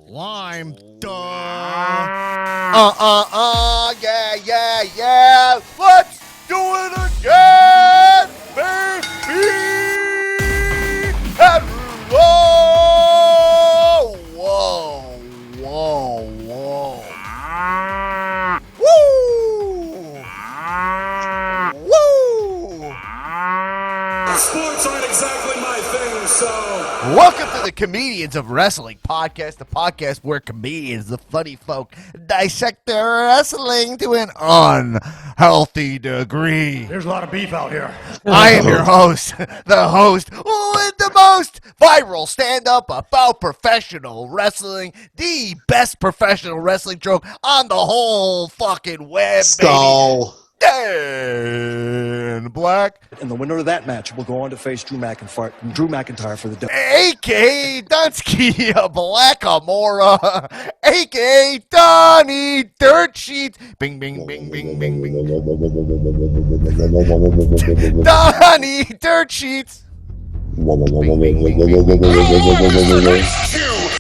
Lime, duh. Yeah. Let's do it again, baby. And whoa. Woo. Sports aren't exactly my thing, so... Welcome to the Comedians of Wrestling podcast, the podcast where comedians, the funny folk, dissect their wrestling to an unhealthy degree. There's a lot of beef out here. I am your host, the host with the most viral stand-up about professional wrestling, the best professional wrestling joke on the whole fucking web, Skull. baby. Dan Black. And the winner of that match will go on to face Drew McIntyre for the W. A.K.A. Dunsky Blackamora, a.k.a. Donnie Dirt Sheets. Bing, bing, bing, bing, bing, bing. Donnie Dirt Sheets.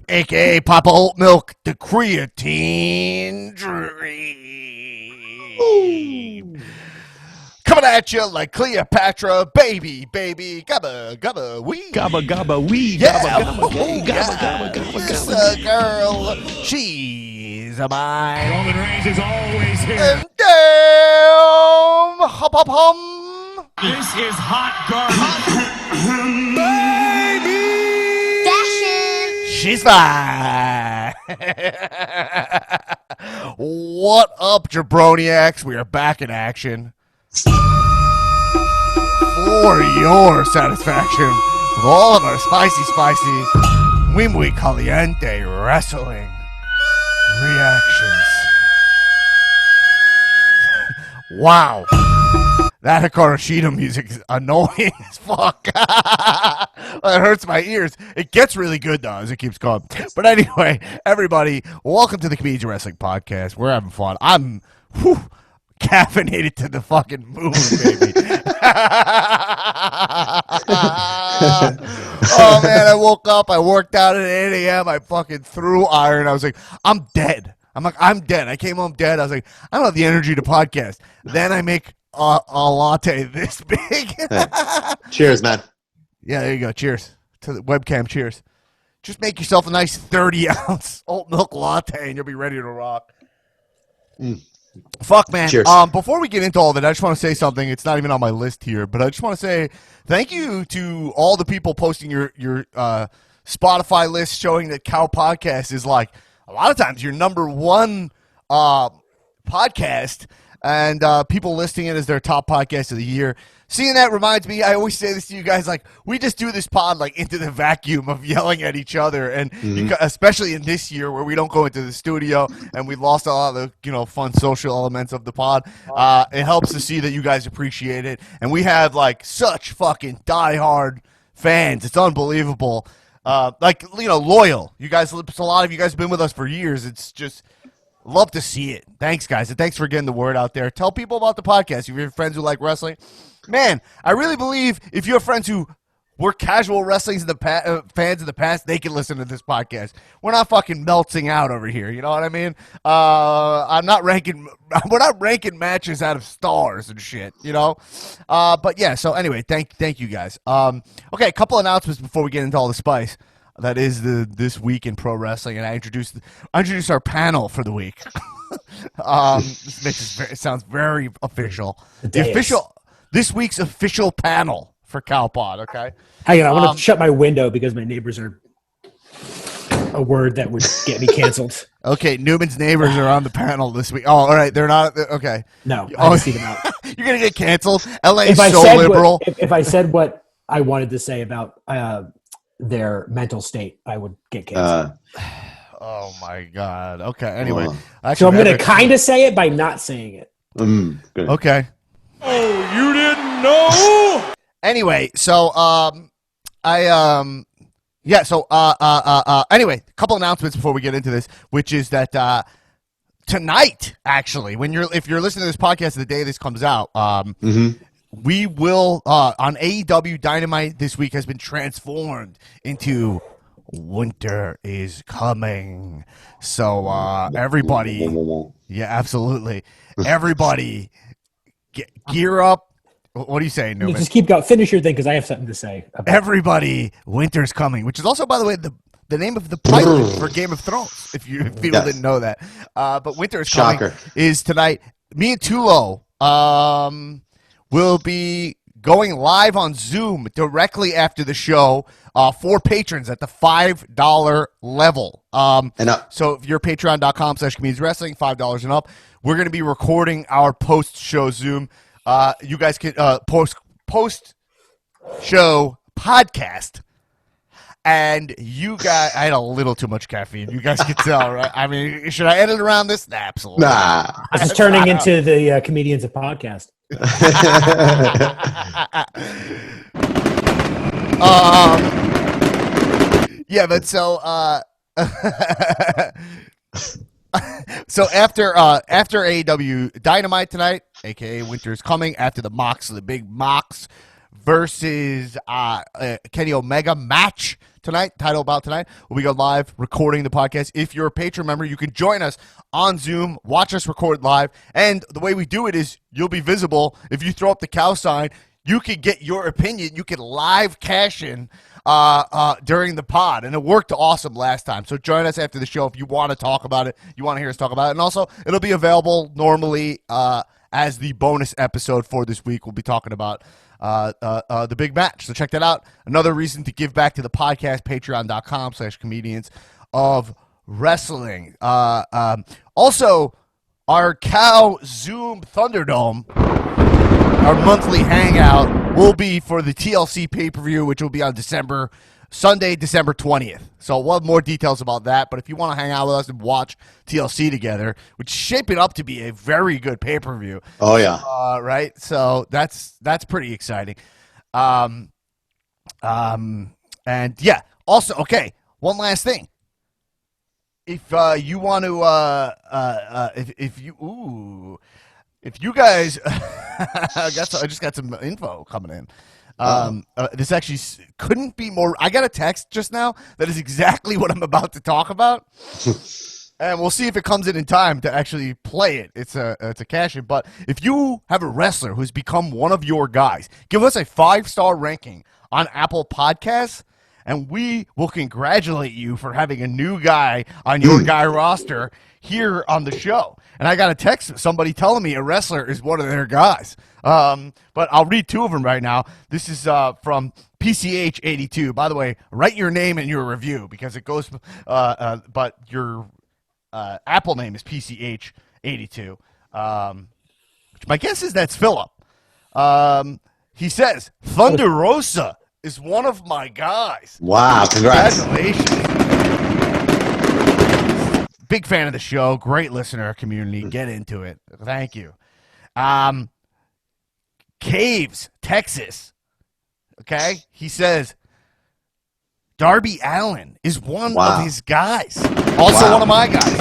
A.k.a. Papa Oat Milk, the creatine dream. Coming at you like Cleopatra, baby, gabba, wee. Gabba, wee. Yeah. Gabba. She's a girl. She's a mine. Roman Reigns is always here. And damn, hum. This is hot garbage. She's fine. What up, jabroniacs? We are back in action. For your satisfaction, with all of our spicy, muy caliente wrestling reactions. Wow. That Hikaru Shida music is annoying as fuck. It hurts my ears. It gets really good, though, as it keeps going. But anyway, everybody, welcome to the Comedians of Wrestling podcast. We're having fun. I'm caffeinated to the fucking moon, baby. Oh, man, I woke up. I worked out at 8 a.m. I fucking threw iron. I was like, I'm dead. I'm dead. I came home dead. I was like, I don't have the energy to podcast. Then I make a latte this big. Cheers, man. Yeah, there you go. Cheers to the webcam. Cheers. Just make yourself a nice 30-ounce oat milk latte, and you'll be ready to rock. Fuck, man. Cheers. Before we get into all of it, I just want to say something. It's not even on my list here, but I just want to say thank you to all the people posting your Spotify list showing that Cow Podcast is like a lot of times your number one podcast, and people listing it as their top podcast of the year. Seeing that reminds me, I always say this to you guys, like, we just do this pod, like, into the vacuum of yelling at each other, and especially in this year where we don't go into the studio, and we lost a lot of the, fun social elements of the pod. It helps to see that you guys appreciate it, and we have, like, such fucking diehard fans. It's unbelievable. Loyal. You guys, a lot of you guys have been with us for years. It's just... love to see it. Thanks, guys. And thanks for getting the word out there. Tell people about the podcast. If you have friends who like wrestling, man, I really believe if you have friends who were casual wrestling fans in the past, they can listen to this podcast. We're not fucking melting out over here. You know what I mean? We're not ranking matches out of stars and shit, But yeah, so anyway, thank you guys. Okay, a couple announcements before we get into all the spice. That is this week in pro wrestling, and I introduced our panel for the week. It sounds very official. This week's official panel for Cowpod. Okay. Hang on, I want to shut my window because my neighbors are a word that would get me canceled. Okay, Newman's neighbors are on the panel this week. Oh, all right, they're not. Okay. No, I haven't seen them out. You're gonna get canceled. LA is so liberal. If I said what I wanted to say about their mental state, I would get canceled. Oh my God. Okay. Anyway, so I'm going to kind of say it by not saying it. Good. Okay. Oh, you didn't know? Anyway, so anyway, a couple announcements before we get into this, which is that tonight, actually, if you're listening to this podcast the day this comes out, we will on AEW Dynamite this week has been transformed into winter is coming. So everybody, yeah, absolutely. Everybody, gear up. What are you saying, Newman? Just keep going. Finish your thing because I have something to say. Everybody, winter's coming, which is also, by the way, the name of the pilot for Game of Thrones, if people didn't know that. But winter is coming is tonight. Me and Tulo will be going live on Zoom directly after the show for patrons at the $5 level. So if you're patreon.com/comedians wrestling, $5 and up, we're going to be recording our post-show Zoom. You guys can post-show podcast. And you guys, I had a little too much caffeine. You guys can tell, right? I mean, should I edit around this? Nah, absolutely. Nah. This is turning into the Comedians of Podcast. Yeah, but so so after AEW Dynamite tonight, aka Winter's Coming, after the big Mox versus Kenny Omega match tonight, title bout tonight, we'll be going live recording the podcast. If you're a Patreon member, you can join us on Zoom, watch us record live, and the way we do it is you'll be visible. If you throw up the cow sign, you can get your opinion. You can live cash in during the pod, and it worked awesome last time. So join us after the show if you want to talk about it, you want to hear us talk about it, and also it'll be available normally as the bonus episode for this week. We'll be talking about the big match. So check that out. Another reason to give back to the podcast, patreon.com/comedians of wrestling. Also, our Cow Zoom Thunderdome, our monthly hangout, will be for the TLC pay-per-view, which will be on Sunday, December 20th. So we'll have more details about that. But if you want to hang out with us and watch TLC together, which is shaping up to be a very good pay-per-view. Oh, yeah. Right? So that's pretty exciting. And, yeah. Also, okay, one last thing. If you want to, if you guys, I just got some info coming in. This actually couldn't be more. I got a text just now that is exactly what I'm about to talk about, and we'll see if it comes in time to actually play it. It's a cash in. But if you have a wrestler who's become one of your guys, give us a 5-star ranking on Apple Podcasts, and we will congratulate you for having a new guy on your guy roster here on the show. And I got a text somebody telling me a wrestler is one of their guys. But I'll read two of them right now. This is from PCH82. By the way, write your name in your review because it goes, but your Apple name is PCH82. Which my guess is that's Philip. He says, Thunder Rosa is one of my guys. Wow, congrats. Congratulations. Big fan of the show. Great listener community. Get into it. Thank you. Caves, Texas. Okay? He says, Darby Allin is one of his guys. Also one of my guys.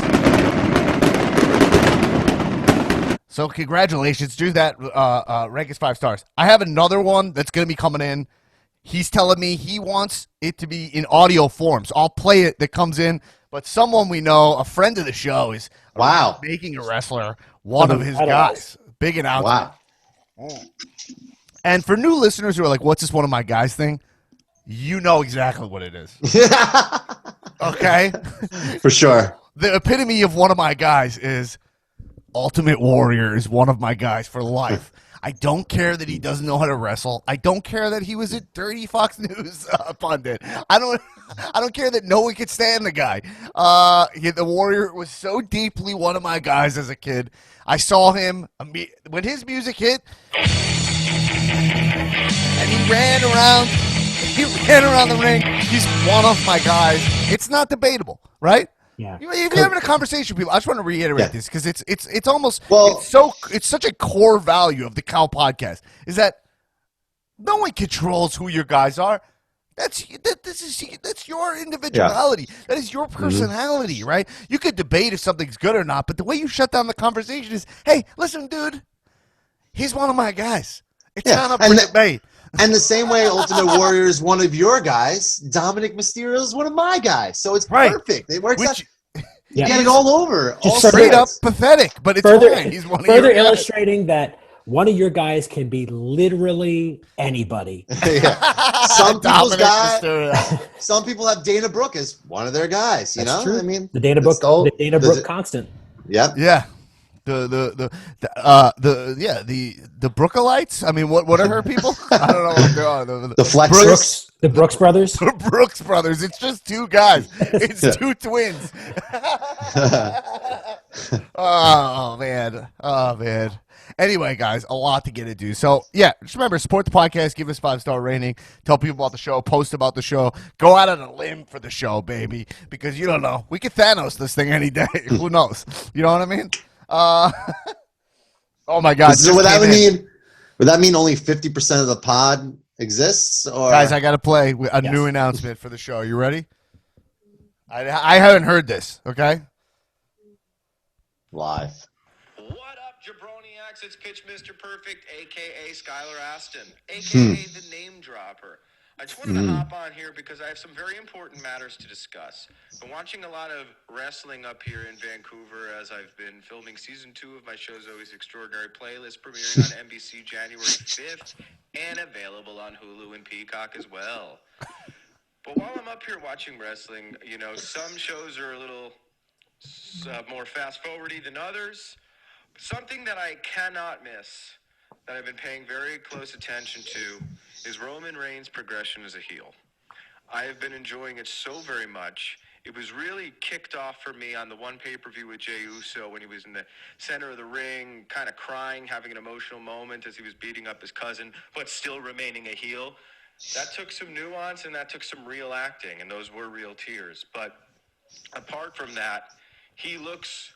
So congratulations. Do that. Rank is 5 stars. I have another one that's going to be coming in. He's telling me he wants it to be in audio form. So I'll play it that comes in. But someone we know, a friend of the show, is making a wrestler one of his guys. Big announcement. Wow. And for new listeners who are like, what's this one of my guys thing? You know exactly what it is. Okay? For sure. The epitome of one of my guys is Ultimate Warrior is one of my guys for life. I don't care that he doesn't know how to wrestle. I don't care that he was a dirty Fox News pundit. I don't care that no one could stand the guy. The Warrior was so deeply one of my guys as a kid. I saw him when his music hit, and he ran around. He ran around the ring. He's one of my guys. It's not debatable, right? Yeah. If you're having a conversation with people, I just want to reiterate this because it's almost it's such a core value of the Cow podcast is that no one controls who your guys are. That's your individuality. Yeah. That is your personality, right? You could debate if something's good or not, but the way you shut down the conversation is, hey, listen, dude, he's one of my guys. It's not up for debate. And the same way Ultimate Warrior is one of your guys, Dominic Mysterio is one of my guys. So it's Right. perfect. It works out. Yeah. Get it all over. Just all Straight up sides. pathetic, but it's Further, fine. He's one of further your guys. illustrating that one of your guys can be literally anybody. Yeah. Some people's Dominic guy. Mysterio. Some people have Dana Brooke as one of their guys. You That's know, true. I mean, The Dana it's Brooke, the Dana Brooke constant. Yep. Yeah. The Brookalites. I mean, what are her people? I don't know what they are. The Flexers. The Brooks brothers. The Brooks brothers. It's just two guys. It's two twins. Oh man. Anyway, guys, a lot to get into. So yeah, just remember, support the podcast, give us 5-star rating, tell people about the show, post about the show, go out on a limb for the show, baby, because you don't know. We could Thanos this thing any day. Who knows? You know what I mean? Oh my God! So would that mean only 50% of the pod exists? Or Guys, I got to play a new announcement for the show. You ready? I haven't heard this. Okay. Live. What up, jabroniacs? It's Pitch Mr. Perfect, a.k.a. Skylar Aston, a.k.a. the name dropper. I just wanted to hop on here because I have some very important matters to discuss. Been watching a lot of wrestling up here in Vancouver as I've been filming season 2 of my show's Always Extraordinary playlist, premiering on NBC January 5th and available on Hulu and Peacock as well. But while I'm up here watching wrestling, you know, some shows are a little more fast-forwardy than others. Something that I cannot miss, that I've been paying very close attention to, is Roman Reigns' progression as a heel. I have been enjoying it so very much. It was really kicked off for me on the one pay-per-view with Jey Uso when he was in the center of the ring, kind of crying, having an emotional moment as he was beating up his cousin, but still remaining a heel. That took some nuance and that took some real acting, and those were real tears. But apart from that, he looks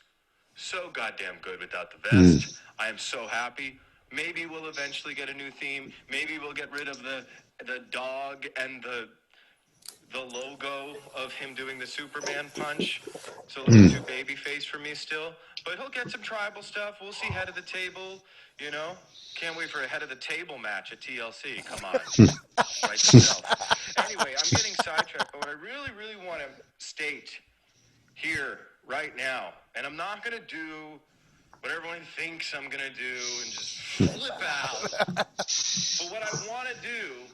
so goddamn good without the vest. I am so happy. Maybe we'll eventually get a new theme. Maybe we'll get rid of the dog and the logo of him doing the Superman punch. It's a little too babyface for me still. But he'll get some tribal stuff. We'll see head of the table, you know. Can't wait for a head of the table match at TLC. Come on. Write yourself. Anyway, I'm getting sidetracked. But what I really, really want to state here, right now, and I'm not going to do what everyone thinks I'm going to do and just flip out. But what I want to do,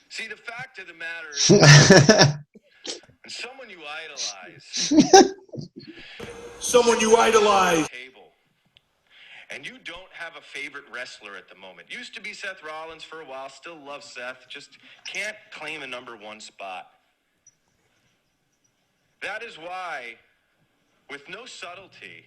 see, the fact of the matter is, when someone you idolize, table, and you don't have a favorite wrestler at the moment. Used to be Seth Rollins for a while, still love Seth, just can't claim a number 1 spot. That is why, with no subtlety,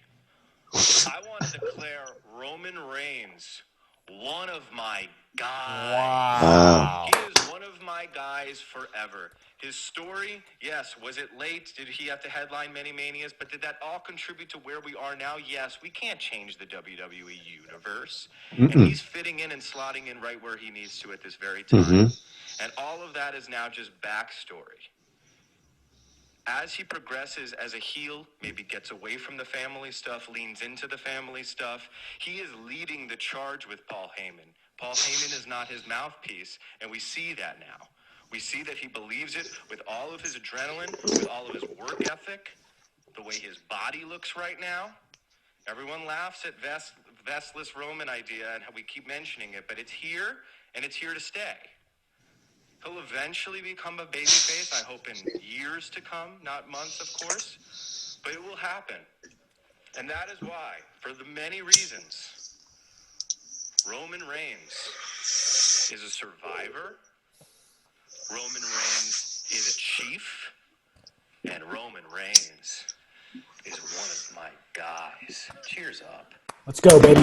I want to declare Roman Reigns one of my guys. Wow. He is one of my guys forever. His story, yes, was it late? Did he have to headline many Manias? But did that all contribute to where we are now? Yes, we can't change the WWE universe. And he's fitting in and slotting in right where he needs to at this very time. And all of that is now just backstory. As he progresses as a heel, maybe gets away from the family stuff, leans into the family stuff, he is leading the charge with Paul Heyman. Paul Heyman is not his mouthpiece, and we see that now. We see that he believes it with all of his adrenaline, with all of his work ethic, the way his body looks right now. Everyone laughs at vestless Roman idea and how we keep mentioning it, but it's here, and it's here to stay. He'll eventually become a babyface, I hope in years to come, not months, of course. But it will happen. And that is why, for the many reasons, Roman Reigns is a survivor, Roman Reigns is a chief, and Roman Reigns is one of my guys. Cheers up. Let's go, baby.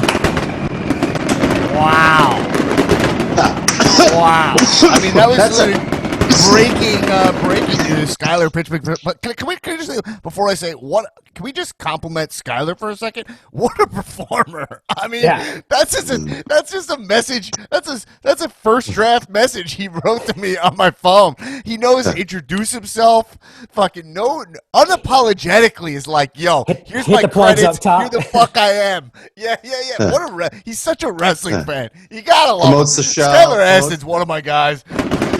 Wow. Wow. I mean, that was breaking news. Skylar Pitchman. But can we just say, before I say, what can we just compliment Skylar for a second? What a performer! I mean, Yeah. that's just a message. That's a first draft message he wrote to me on my phone. He knows to introduce himself. Fucking unapologetically is like, yo, here's hit my the plugs credits. up top. Here the fuck I am. Yeah. What a he's such a wrestling fan. You gotta love Promotes him. the show. Skylar Aston's one of my guys.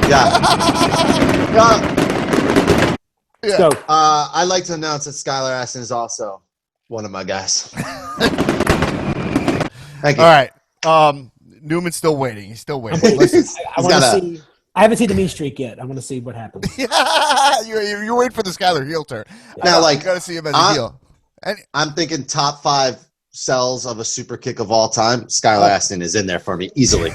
Yeah. So I'd like to announce that Skylar Aston is also one of my guys. Thank you. All right. Newman's still waiting. He's still waiting. Listen, I want to see. I haven't seen the mean streak yet. I want to see what happens. you're waiting for the Skylar heel turn. Now, like, you got to see him as a heel. I'm thinking top 5 sells of a super kick of all time. Skylar Aston is in there for me easily.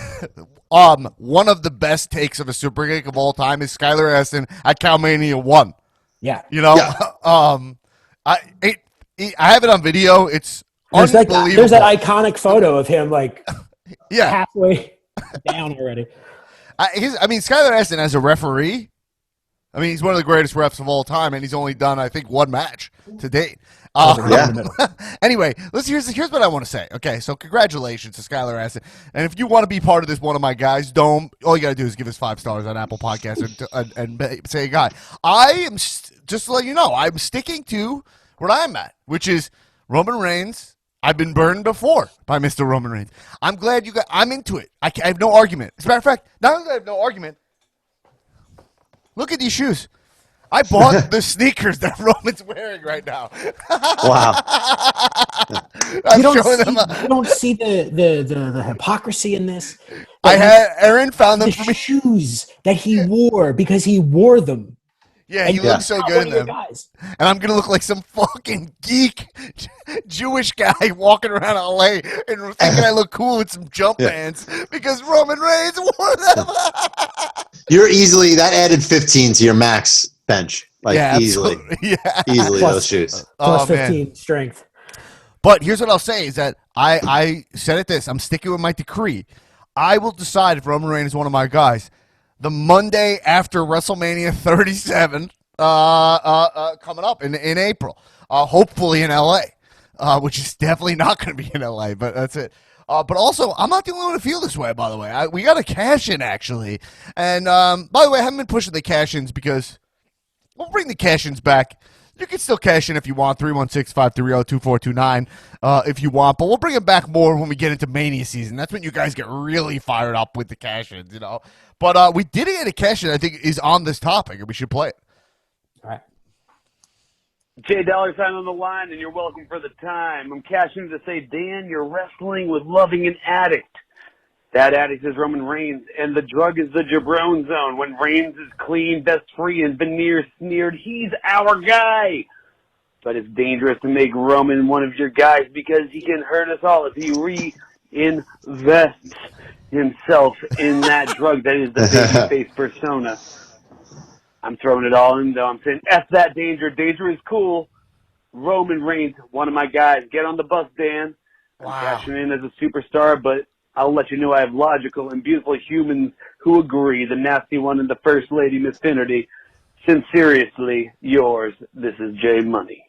One of the best takes of a super kick of all time is Skylar Aston at Calmania 1. Yeah. You know, I have it on video. It's unbelievable. There's that iconic photo of him like yeah, halfway down already. I mean, Skylar Aston as a referee, I mean, he's one of the greatest refs of all time, and he's only done, I think, 1 match to date. Anyway, here's what I want to say. Okay, so congratulations to Skylar Aston. And if you want to be part of this one of my guys, all you got to do is give us 5 stars on Apple Podcasts and say, "Guy, I am just to let you know, I'm sticking to where I'm at, which is Roman Reigns. I've been burned before by Mr. Roman Reigns. I'm glad I'm into it. I have no argument. As a matter of fact, not only do I have no argument, look at these shoes. I bought the sneakers that Roman's wearing right now. Wow. You don't see the hypocrisy in this. Aaron found them for me. Shoes that he wore because he wore them. Yeah, he looks so good in them. And I'm going to look like some fucking geek Jewish guy walking around LA and thinking I look cool with some jump bands because Roman Reigns wore them. You're easily, that added 15 to your max bench. Like, easily. Yeah. Easily, those shoes. Plus 15 strength. But here's what I'll say is that I said it this. I'm sticking with my decree. I will decide if Roman Reigns is one of my guys the Monday after WrestleMania 37 coming up in April, hopefully in LA, which is definitely not going to be in LA, but that's it. But also, I'm not the only one to feel this way, by the way. We got a cash-in, actually. And, by the way, I haven't been pushing the cash-ins because we'll bring the cash-ins back. You can still cash in if you want, 316-530-2429 if you want. But we'll bring it back more when we get into Mania season. That's when you guys get really fired up with the cash-ins, you know. But we did get a cash-in I think is on this topic, and we should play it. All right. Jay $sign on the line, and you're welcome for the time. I'm cashing to say, Dan, you're wrestling with loving an addict. That addict is Roman Reigns, and the drug is the Jabron zone. When Reigns is clean, best free, and veneer smeared, he's our guy. But it's dangerous to make Roman one of your guys because he can hurt us all if he reinvests himself in that drug that is the babyface persona. I'm throwing it all in, though. I'm saying, F that danger. Danger is cool. Roman Reigns, one of my guys. Get on the bus, Dan. I'm cashing in as a superstar, but I'll let you know I have logical and beautiful humans who agree. The nasty one and the first lady, Miss Finnerty. Sincerely yours. This is Jay Money.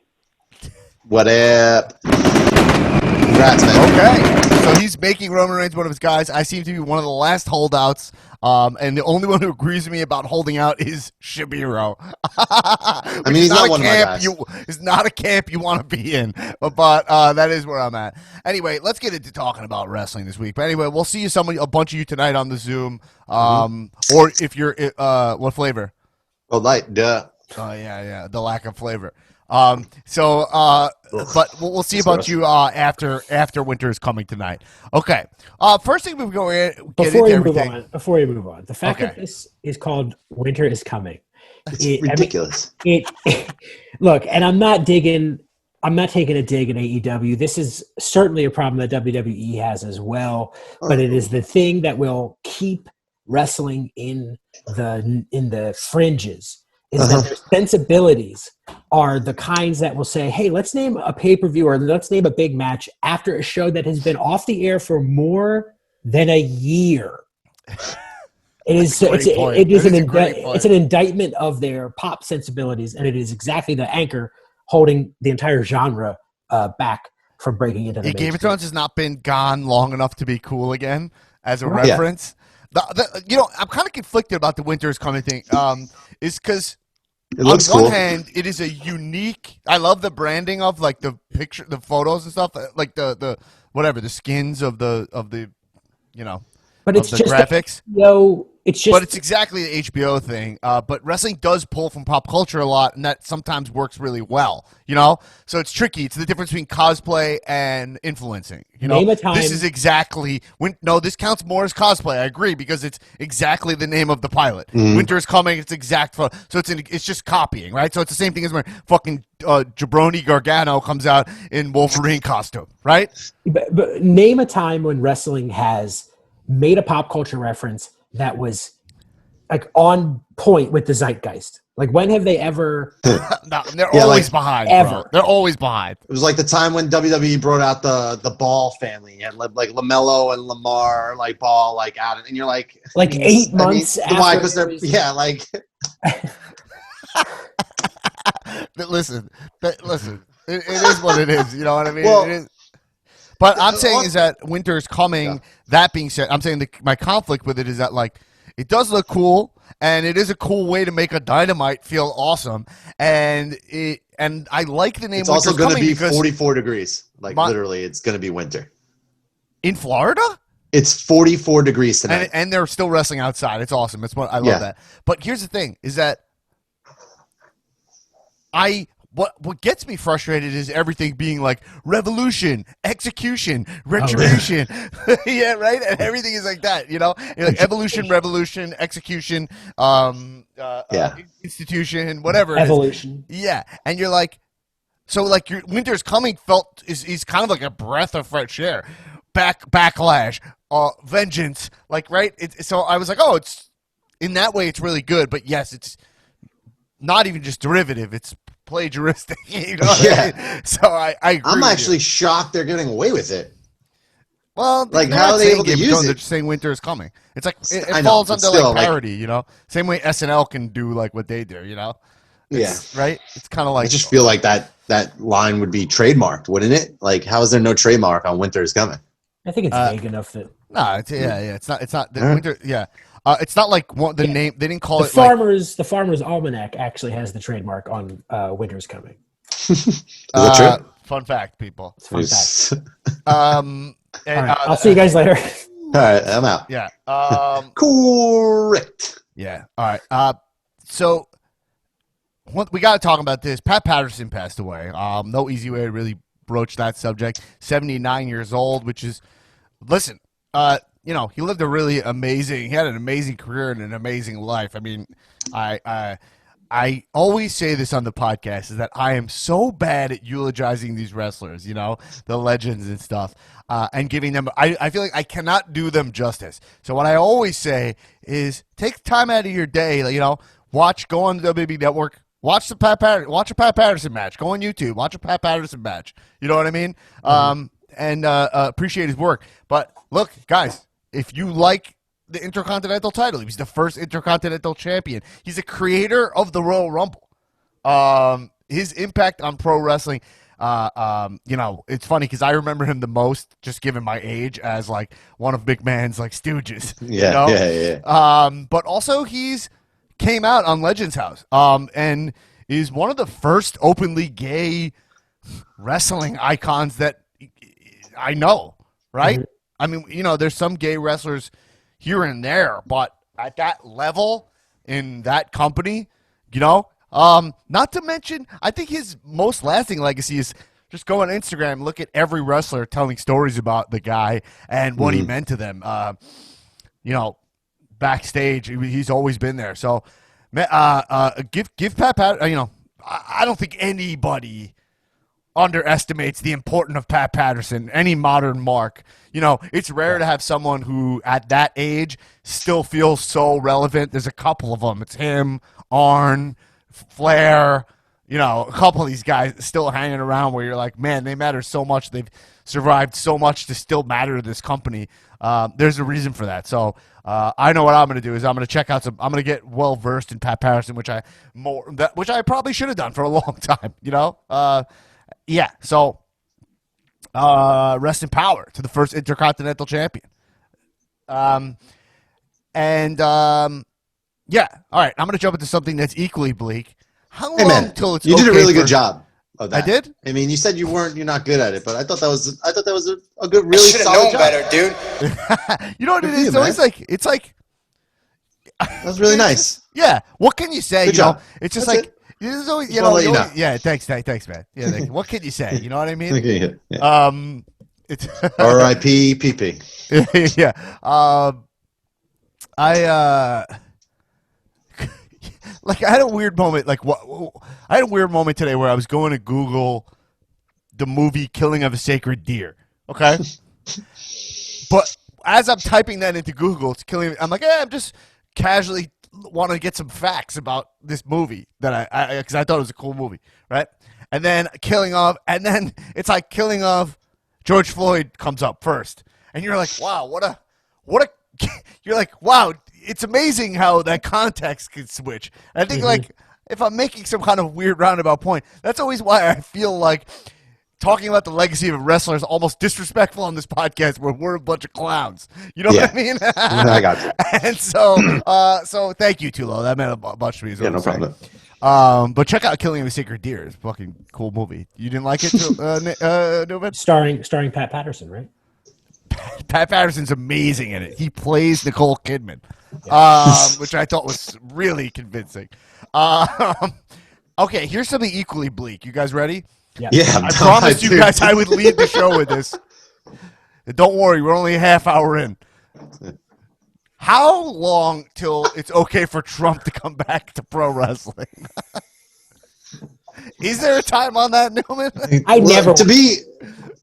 What up? Congrats, man. Okay. So he's making Roman Reigns one of his guys. I seem to be one of the last holdouts. And the only one who agrees with me about holding out is Shabiro. I mean, he's not one of my guys. It's not a camp you want to be in, but that is where I'm at. Anyway, let's get into talking about wrestling this week. But anyway, we'll see a bunch of you tonight on the Zoom. Or if you're, what flavor? Oh, light, duh. Oh, yeah, the lack of flavor. But we'll see about you after winter is coming tonight. Okay. First thing we go in before you move on, the fact that this is called Winter is Coming, it's ridiculous. Look, and I'm not taking a dig at AEW. This is certainly a problem that WWE has as well, but it is the thing that will keep wrestling in the fringes. Is that their sensibilities are the kinds that will say, hey, let's name a pay-per-view or let's name a big match after a show that has been off the air for more than a year. It's an indictment of their pop sensibilities, and it is exactly the anchor holding the entire genre back from breaking into the Game of mainstream. Thrones has not been gone long enough to be cool again as a reference. I'm kind of conflicted about the Winter is Coming thing. Is because It looks on one cool. hand, it is a unique. I love the branding of like the picture, the photos and stuff, like the whatever the skins of the But of it's the just graphics. it's just But it's exactly the HBO thing. But wrestling does pull from pop culture a lot, and that sometimes works really well. So it's tricky. It's the difference between cosplay and influencing. Name a time- This is exactly this counts more as cosplay. I agree because it's exactly the name of the pilot. Winter is Coming. It's exact. So it's just copying, right? So it's the same thing as when fucking Jabroni Gargano comes out in Wolverine costume, right? but name a time when wrestling has made a pop culture reference that was like on point with the zeitgeist. Like when have they ever? No, they're always behind. ever. Bro. They're always behind. It was like the time when WWE brought out the Ball family and like LaMelo and Lamar like Ball like out, and you're like 8 months why? after Because they're it was- like Listen. It is what it is. You know what I mean? Well, it is. But I'm saying is that Winter is Coming. Yeah. That being said, I'm saying my conflict with it is that like it does look cool, and it is a cool way to make a Dynamite feel awesome, and I like the name. it's also going to be 44 degrees. Like literally, it's going to be winter in Florida. It's 44 degrees tonight, And they're still wrestling outside. It's awesome. It's what I love that. But here's the thing: is that what gets me frustrated is everything being like revolution, execution, retribution. Yeah, right. And everything is like that. You're like evolution, revolution, execution, institution, whatever. Evolution. Yeah, and you're like, so like your Winter's Coming is kind of like a breath of fresh air. Backlash, vengeance, like right. So I was like, oh, it's in that way, it's really good. But yes, it's not even just derivative; it's plagiaristic. Yeah. I mean? So I agree. I'm with actually you. shocked they're getting away with it. Well, like they're how not are they saying able to Game of use Thrones, it? They're just saying Winter is Coming. It's like it I know, falls but under still, like parody, Same way SNL can do like what they do, Right. It's kind of like I just feel like that line would be trademarked, wouldn't it? Like, how is there no trademark on Winter is Coming? I think it's vague enough that no, it's not the Winter. Yeah, it's not like the name. They didn't call the it like, Farmer's Almanac actually has the trademark on Winter's Coming. Is that true? Fun fact, people. It's a fun fact. And, All right, I'll see you guys later. All right, I'm out. Yeah. Correct. Yeah. All right. So we got to talk about this. Pat Patterson passed away. No easy way to really broach that subject. 79 years old, which is, listen, he lived a really amazing. He had an amazing career and an amazing life. I mean, I always say this on the podcast is that I am so bad at eulogizing these wrestlers, the legends and stuff, and giving them. I feel like I cannot do them justice. So what I always say is take time out of your day. Go on the WWE Network. Watch a Pat Patterson match. Go on YouTube. Watch a Pat Patterson match. You know what I mean? And appreciate his work. But look, guys, if you like the Intercontinental title, he was the first Intercontinental champion. He's a creator of the Royal Rumble. His impact on pro wrestling, it's funny because I remember him the most, just given my age, as like one of McMahon's like stooges. Yeah. But also he's came out on Legends House, and is one of the first openly gay wrestling icons that I know, right? Mm-hmm. I mean, there's some gay wrestlers here and there, but at that level in that company, not to mention, I think his most lasting legacy is just go on Instagram, look at every wrestler telling stories about the guy and what he meant to them. Backstage, he's always been there. So, give Pat Patterson. I don't think anybody underestimates the importance of Pat Patterson. Any modern mark, it's rare to have someone who at that age still feels so relevant. There's a couple of them. It's him, Arn, Flair, a couple of these guys still hanging around where you're like, man, they matter so much. They've survived so much to still matter to this company. There's a reason for that. So I know what I'm going to do is I'm going to check out I'm going to get well versed in Pat Patterson, which I probably should have done for a long time. Yeah. So rest in power to the first Intercontinental Champion. Yeah. All right. I'm going to jump into something that's equally bleak. How long till it's you did a really good job of that. I did? I mean, you said you're not good at it, but I thought that was a good, really solid job. Better, dude. You know what it is? It's always it's like that was really nice. Yeah. What can you say? Good job. It's just That's like there's always yeah. Thanks, man. Yeah. What can you say? You know what I mean? Yeah. It's R.I.P. PP. Yeah. I had a weird moment. I had a weird moment today where I was going to Google the movie "Killing of a Sacred Deer." Okay, but as I'm typing that into Google, it's killing. I'm like, I'm just casually want to get some facts about this movie that because I thought it was a cool movie, right? And then and then it's like Killing of George Floyd comes up first, and you're like, wow, what a. You're like, wow, it's amazing how that context can switch. And I think, if I'm making some kind of weird roundabout point, that's always why I feel like talking about the legacy of wrestlers is almost disrespectful on this podcast where we're a bunch of clowns. You know what I mean? I got you. And so thank you, Tulo. That meant a bunch to me. Yeah, no problem. But check out Killing of a Sacred Deer. It's a fucking cool movie. You didn't like it, Newman? Starring Pat Patterson, right? Pat Patterson's amazing in it. He plays Nicole Kidman, which I thought was really convincing. Okay, here's something equally bleak. You guys ready? Yeah. I promised you guys I would lead the show with this. Don't worry, we're only a half hour in. How long till it's okay for Trump to come back to pro wrestling? Is there a time on that, Newman?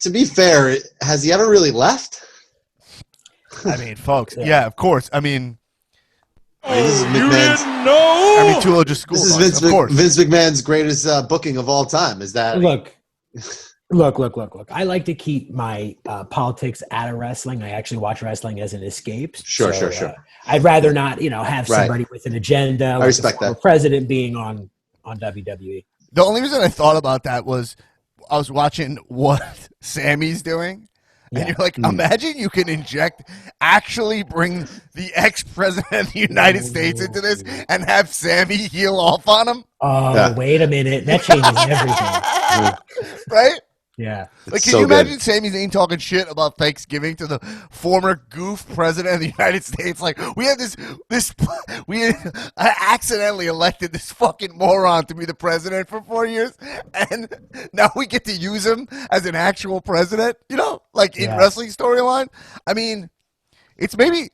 To be fair, has he ever really left? I mean, folks, yeah, of course. I mean, this is McMahon's. I mean, Tulo just schooled This is Vince McMahon's greatest booking of all time. Is that Look. I like to keep my politics out of wrestling. I actually watch wrestling as an escape. Sure. I'd rather not, have somebody with an agenda. I respect that. President being on WWE. The only reason I thought about that was I was watching what Sammy's doing. And you're like, imagine you can actually bring the ex-president of the United States into this and have Sammy heel off on him. Oh, wait a minute. That changes everything. Right? Yeah. Like, can you imagine Sami Zayn talking shit about Thanksgiving to the former goof president of the United States? Like, we accidentally elected this fucking moron to be the president for 4 years, and now we get to use him as an actual president, in wrestling storyline? I mean, it's maybe...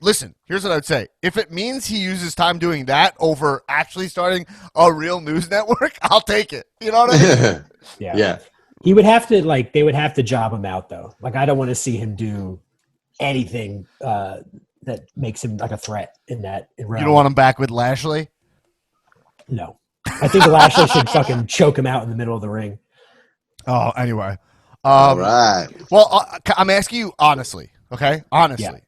Listen, here's what I'd say. If it means he uses time doing that over actually starting a real news network, I'll take it. You know what I mean? Yeah. He would have to, they would have to job him out, though. I don't want to see him do anything that makes him a threat in that realm. You don't want him back with Lashley? No. I think Lashley should fucking choke him out in the middle of the ring. Oh, anyway. All right. Well, I'm asking you honestly, okay? Honestly.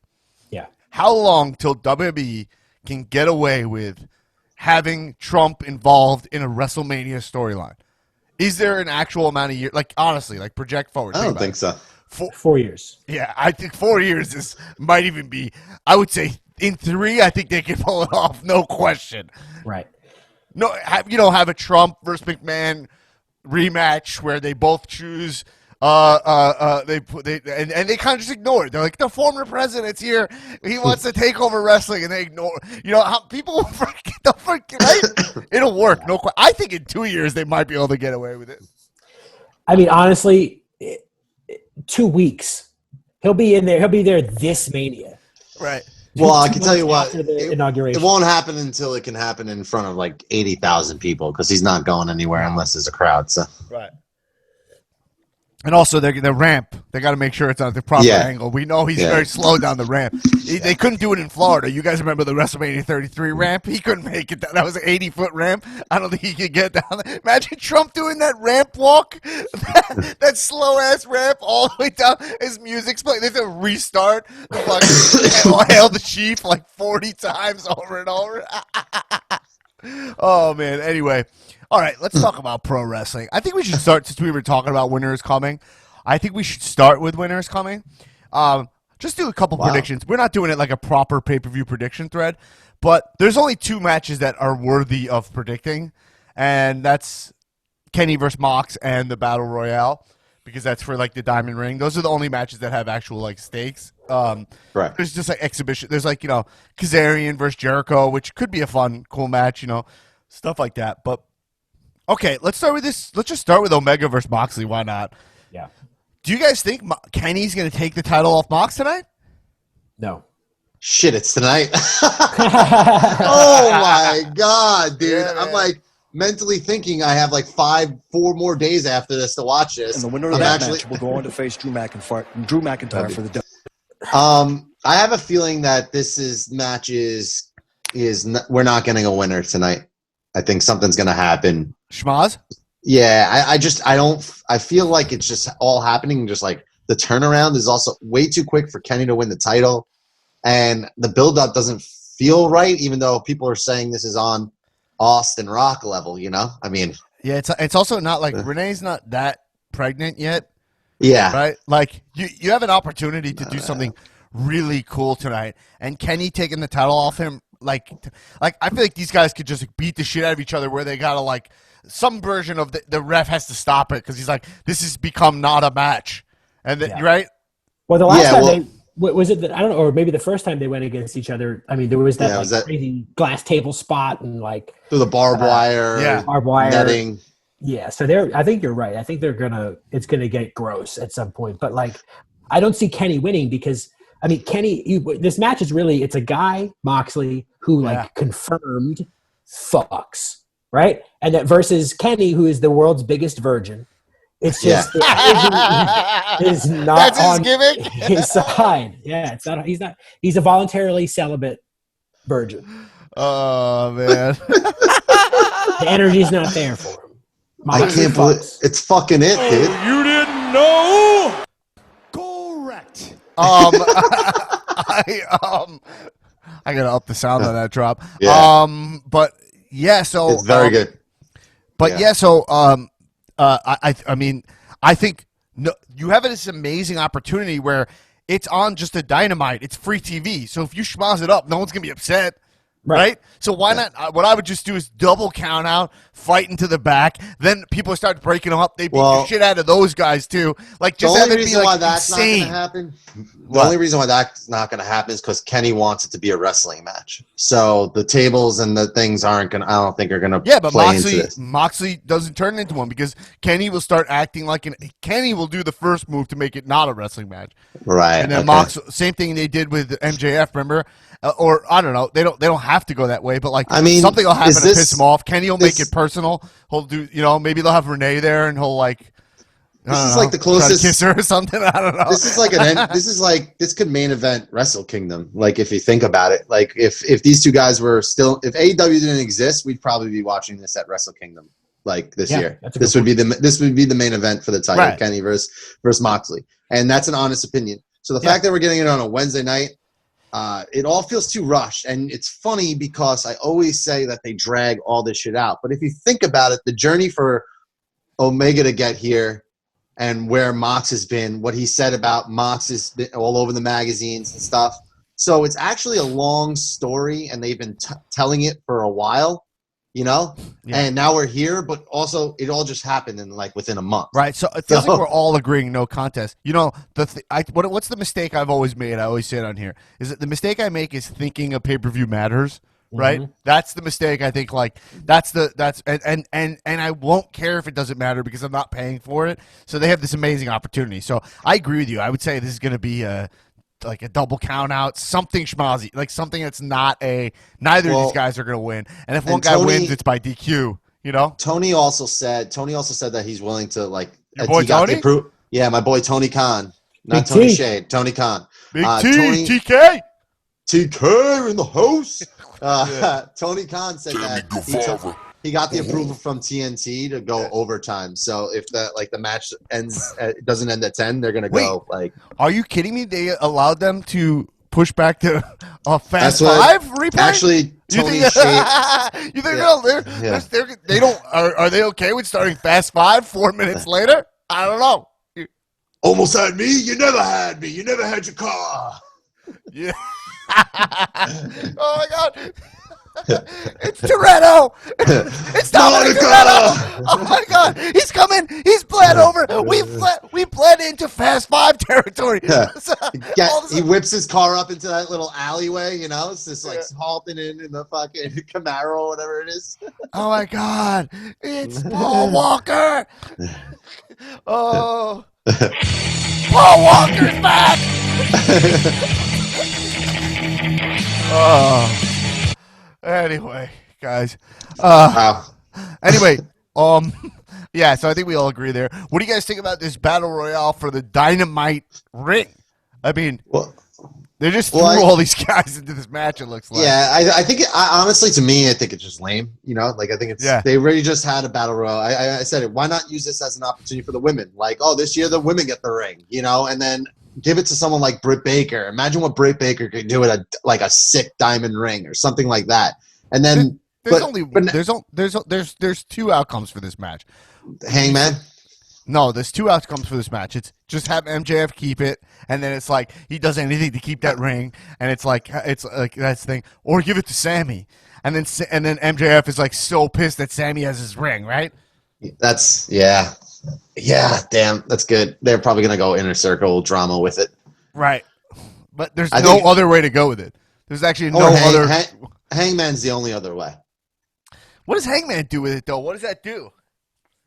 Yeah. How long till WWE can get away with having Trump involved in a WrestleMania storyline? Is there an actual amount of years? Honestly, project forward. I don't think so. 4 years. Yeah, I think 4 years might even be. I would say in 3, I think they can pull it off, no question. Right. No, have a Trump versus McMahon rematch where they both choose. They kind of just ignore it. They're like, the former president's here. He wants to take over wrestling, and they ignore. How people forget, right? It'll work. No, I think in 2 years they might be able to get away with it. I mean, honestly, 2 weeks. He'll be in there. He'll be there this Mania. Right. Well, I can tell you what. Inauguration. It won't happen until it can happen in front of 80,000 people because he's not going anywhere unless there's a crowd. So. Right. And also, the ramp, they got to make sure it's on the proper angle. We know he's very slow down the ramp. They couldn't do it in Florida. You guys remember the WrestleMania 33 ramp? He couldn't make it down. That was an 80-foot ramp. I don't think he could get down there. Imagine Trump doing that ramp walk, that slow-ass ramp all the way down. His music's playing. They have to restart. Hail the Chief like 40 times over and over. Oh, man. Anyway. All right, let's talk about pro wrestling. I think we should start, since we were talking about winners coming. I think we should start with winners coming. Just do a couple predictions. We're not doing it like a proper pay-per-view prediction thread, but there's only 2 matches that are worthy of predicting, and that's Kenny versus Mox and the Battle Royale, because that's for like the Diamond Ring. Those are the only matches that have actual like stakes. Right. There's just like exhibition. There's like, Kazarian versus Jericho, which could be a fun, cool match, stuff like that. But okay, let's start with this. Let's just start with Omega versus Moxley. Why not? Yeah. Do you guys think Kenny's going to take the title off Mox tonight? No. Shit, it's tonight. Oh my god, dude! Yeah, I'm like mentally thinking I have like 4 more days after this to watch this. And the winner of that match will go on to face Drew McIntyre for the I have a feeling that match is we're not getting a winner tonight. I think something's going to happen. Schmaz? Yeah, I feel like it's just all happening. Just like the turnaround is also way too quick for Kenny to win the title. And the build-up doesn't feel right, even though people are saying this is on Austin Rock level, I mean. Yeah, it's also not like Renee's not that pregnant yet. Yeah. Right? Like, you have an opportunity to do something really cool tonight. And Kenny taking the title off him, like I feel like these guys could just beat the shit out of each other where they got to, like, some version of the ref has to stop it because he's like, this has become not a match. And right? Well, the last time was it that, I don't know, or maybe the first time they went against each other, I mean, there was that crazy glass table spot and like through the barbed wire, barbed wire netting. Yeah, so I think you're right. I think it's gonna get gross at some point. But like, I don't see Kenny winning because I mean, Kenny, this match is really, it's a guy, Moxley, who like confirmed fucks, right? And that versus Kenny, who is the world's biggest virgin. It's just is not That's his on gimmick? his side. Yeah, it's not. He's a voluntarily celibate virgin. Oh man, The energy's not there for him. I can't believe it's fucking it, dude. You didn't know? Correct. I gotta up the sound on that drop. Yeah. But yeah, so It's very good. But so I mean, I think you have this amazing opportunity where it's on just a Dynamite. It's free TV. So if you schmoz it up, no one's gonna be upset. Right? So why not? What I would just do is double count out, fight into the back. Then people start breaking them up. They beat the shit out of those guys too. Like, just have it be like insane. The only reason why that's not going to happen is because Kenny wants it to be a wrestling match. So the tables and the things aren't going to, I don't think are going to play into this. Moxley doesn't turn into one because Kenny will start acting like Kenny will do the first move to make it not a wrestling match. Right. And then same thing they did with MJF, remember? Or I don't know. They don't have to go that way, but like, I mean, something will happen to piss him off. Kenny will make it personal. He'll do, maybe they'll have Renee there and he'll like, like the closest kiss her or something. I don't know. This is like this could main event Wrestle Kingdom. Like, if you think about it, like if these two guys were still, if AEW didn't exist, we'd probably be watching this at Wrestle Kingdom like this year. This would be the main event for the title, right. Kenny versus Moxley, and that's an honest opinion. So the fact that we're getting it on a Wednesday night. It all feels too rushed, and it's funny because I always say that they drag all this shit out. But if you think about it, the journey for Omega to get here and where Mox has been, what he said about Mox has been all over the magazines and stuff. So it's actually a long story, and they've been telling it for a while, and now we're here, but also it all just happened in within a month. Right. So it feels like we're all agreeing no contest. What's the mistake I've always made? I always say it on here. Is that the mistake I make is thinking a pay-per-view matters, right? Mm-hmm. That's the mistake I think and I won't care if it doesn't matter because I'm not paying for it. So they have this amazing opportunity. So I agree with you. I would say this is going to be like a double count out, something schmozzy, like something that's not neither of these guys are going to win. And if one guy wins, it's by DQ, Tony also said that he's willing to Your boy Tony? Yeah, my boy Tony Khan. Not Big Tony T. Shade, Tony Khan. Big Tony, TK. TK in the house. Tony Khan said that he got the approval from TNT to go overtime. So if the match doesn't end at 10, they're gonna go like. Are you kidding me? They allowed them to push back to a Fast Five replay. Actually, Tony Shade. You think they don't? Are they okay with starting Fast Five 4 minutes later? I don't know. Almost had me. You never had me. You never had your car. Yeah. Oh my God. It's Toretto. It's Dominic Toretto. Oh my God. He's coming. He's bled over. We bled into Fast Five territory. He whips his car up into that little alleyway, it's just like halting in the fucking Camaro or whatever it is. Oh my God. It's Paul Walker. Oh. Paul Walker's back. Oh. Anyway, guys. Wow. Anyway, yeah. So I think we all agree there. What do you guys think about this battle royale for the Dynamite ring? I mean, they just threw all these guys into this match. It looks like. Yeah, I think honestly, to me, I think it's just lame. I think it's they already just had a battle royal. I said it. Why not use this as an opportunity for the women? Like, this year the women get the ring, and then give it to someone like Britt Baker. Imagine what Britt Baker could do with a sick diamond ring or something like that. And then there's two outcomes for this match. Hangman. No, there's two outcomes for this match. It's just have MJF keep it, and then it's like he does anything to keep that ring, and it's like that's the thing, or give it to Sammy, and then MJF is like so pissed that Sammy has his ring, right? That's damn, that's good. They're probably gonna go inner circle drama with it, right? But there's no other way to go with it. There's actually no other. Hangman's the only other way. What does Hangman do with it though? What does that do?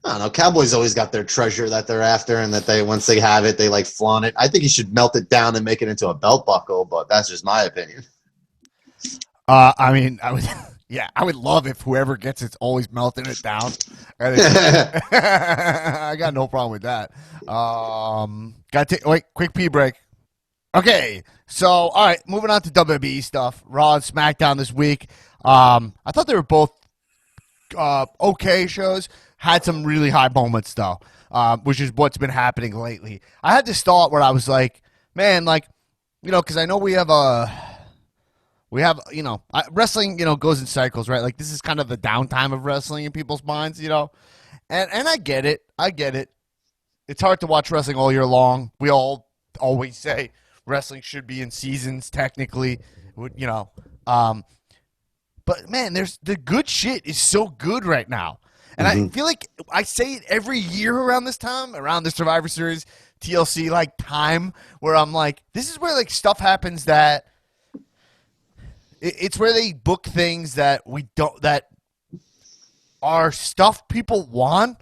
I don't know. Cowboys always got their treasure that they're after, and that once they have it, they flaunt it. I think he should melt it down and make it into a belt buckle, but that's just my opinion. I mean, I would love if whoever gets it's always melting it down. I got no problem with that. Got to wait. Quick pee break. Okay, so all right, moving on to WWE stuff. Raw and SmackDown this week. I thought they were both okay shows. Had some really high moments though, which is what's been happening lately. I had this thought where I was like, man, because I know we have wrestling, goes in cycles, right? Like this is kind of the downtime of wrestling in people's minds, and I get it. It's hard to watch wrestling all year long. We all always say wrestling should be in seasons technically, but man, the good shit is so good right now. And I feel like I say it every year around this time, around the Survivor Series, TLC time, where I'm like, this is where stuff happens that it's where they book things that that are stuff people want,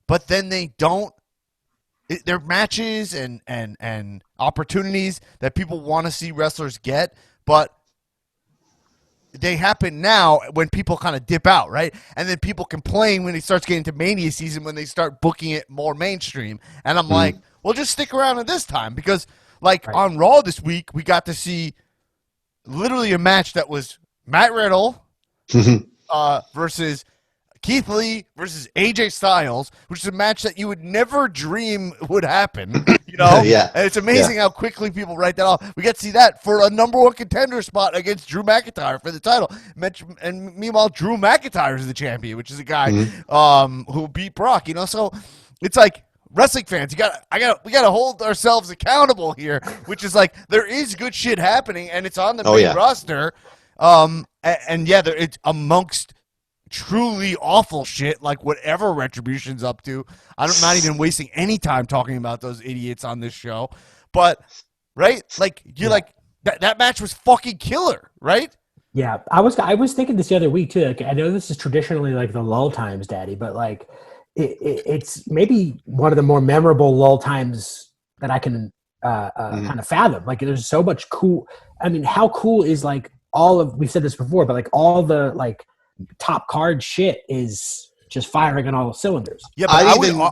but then they don't. They're matches and opportunities that people want to see wrestlers get, but they happen now when people kind of dip out, right? And then people complain when it starts getting to Mania season when they start booking it more mainstream. And I'm like, well, just stick around at this time because, on Raw this week, we got to see literally a match that was Matt Riddle versus Keith Lee versus AJ Styles, which is a match that you would never dream would happen, Yeah. And it's amazing how quickly people write that off. We get to see that for a number one contender spot against Drew McIntyre for the title. And meanwhile, Drew McIntyre is the champion, which is a guy who beat Brock, So it's like wrestling fans, we gotta hold ourselves accountable here, which is there is good shit happening and it's on the main roster. It's amongst truly awful shit, whatever Retribution's up to. I'm not even wasting any time talking about those idiots on this show. But, right? That match was fucking killer, right? Yeah, I was thinking this the other week, too. I know this is traditionally, the lull times, Daddy, but, it's maybe one of the more memorable lull times that I can kind of fathom. There's so much cool. I mean, how cool is, we've said this before, but, all the, top card shit is just firing on all cylinders. Yeah, but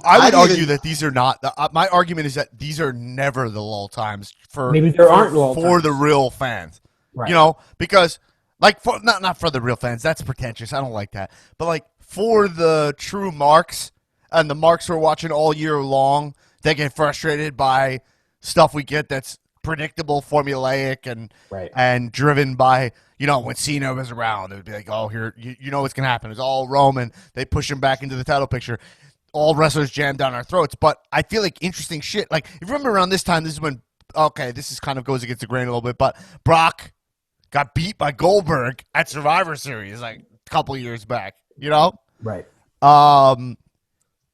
I would argue that these are not. My argument is that these are never the lull times for Maybe there aren't lull for times. the real fans. Right. You know, because like for not for the real fans. That's pretentious. I don't like that. But like for the true marks and the marks who are watching all year long, they get frustrated by stuff we get that's predictable, formulaic, and driven by, you know, when Cena was around, it would be like, oh, here, you know what's going to happen. It's all Roman. They push him back into the title picture. All wrestlers jam down our throats. But I feel like interesting shit. Like, if you remember around this time, this is when, okay, this is kind of goes against the grain a little bit, but Brock got beat by Goldberg at Survivor Series like a couple years back, you know? Right.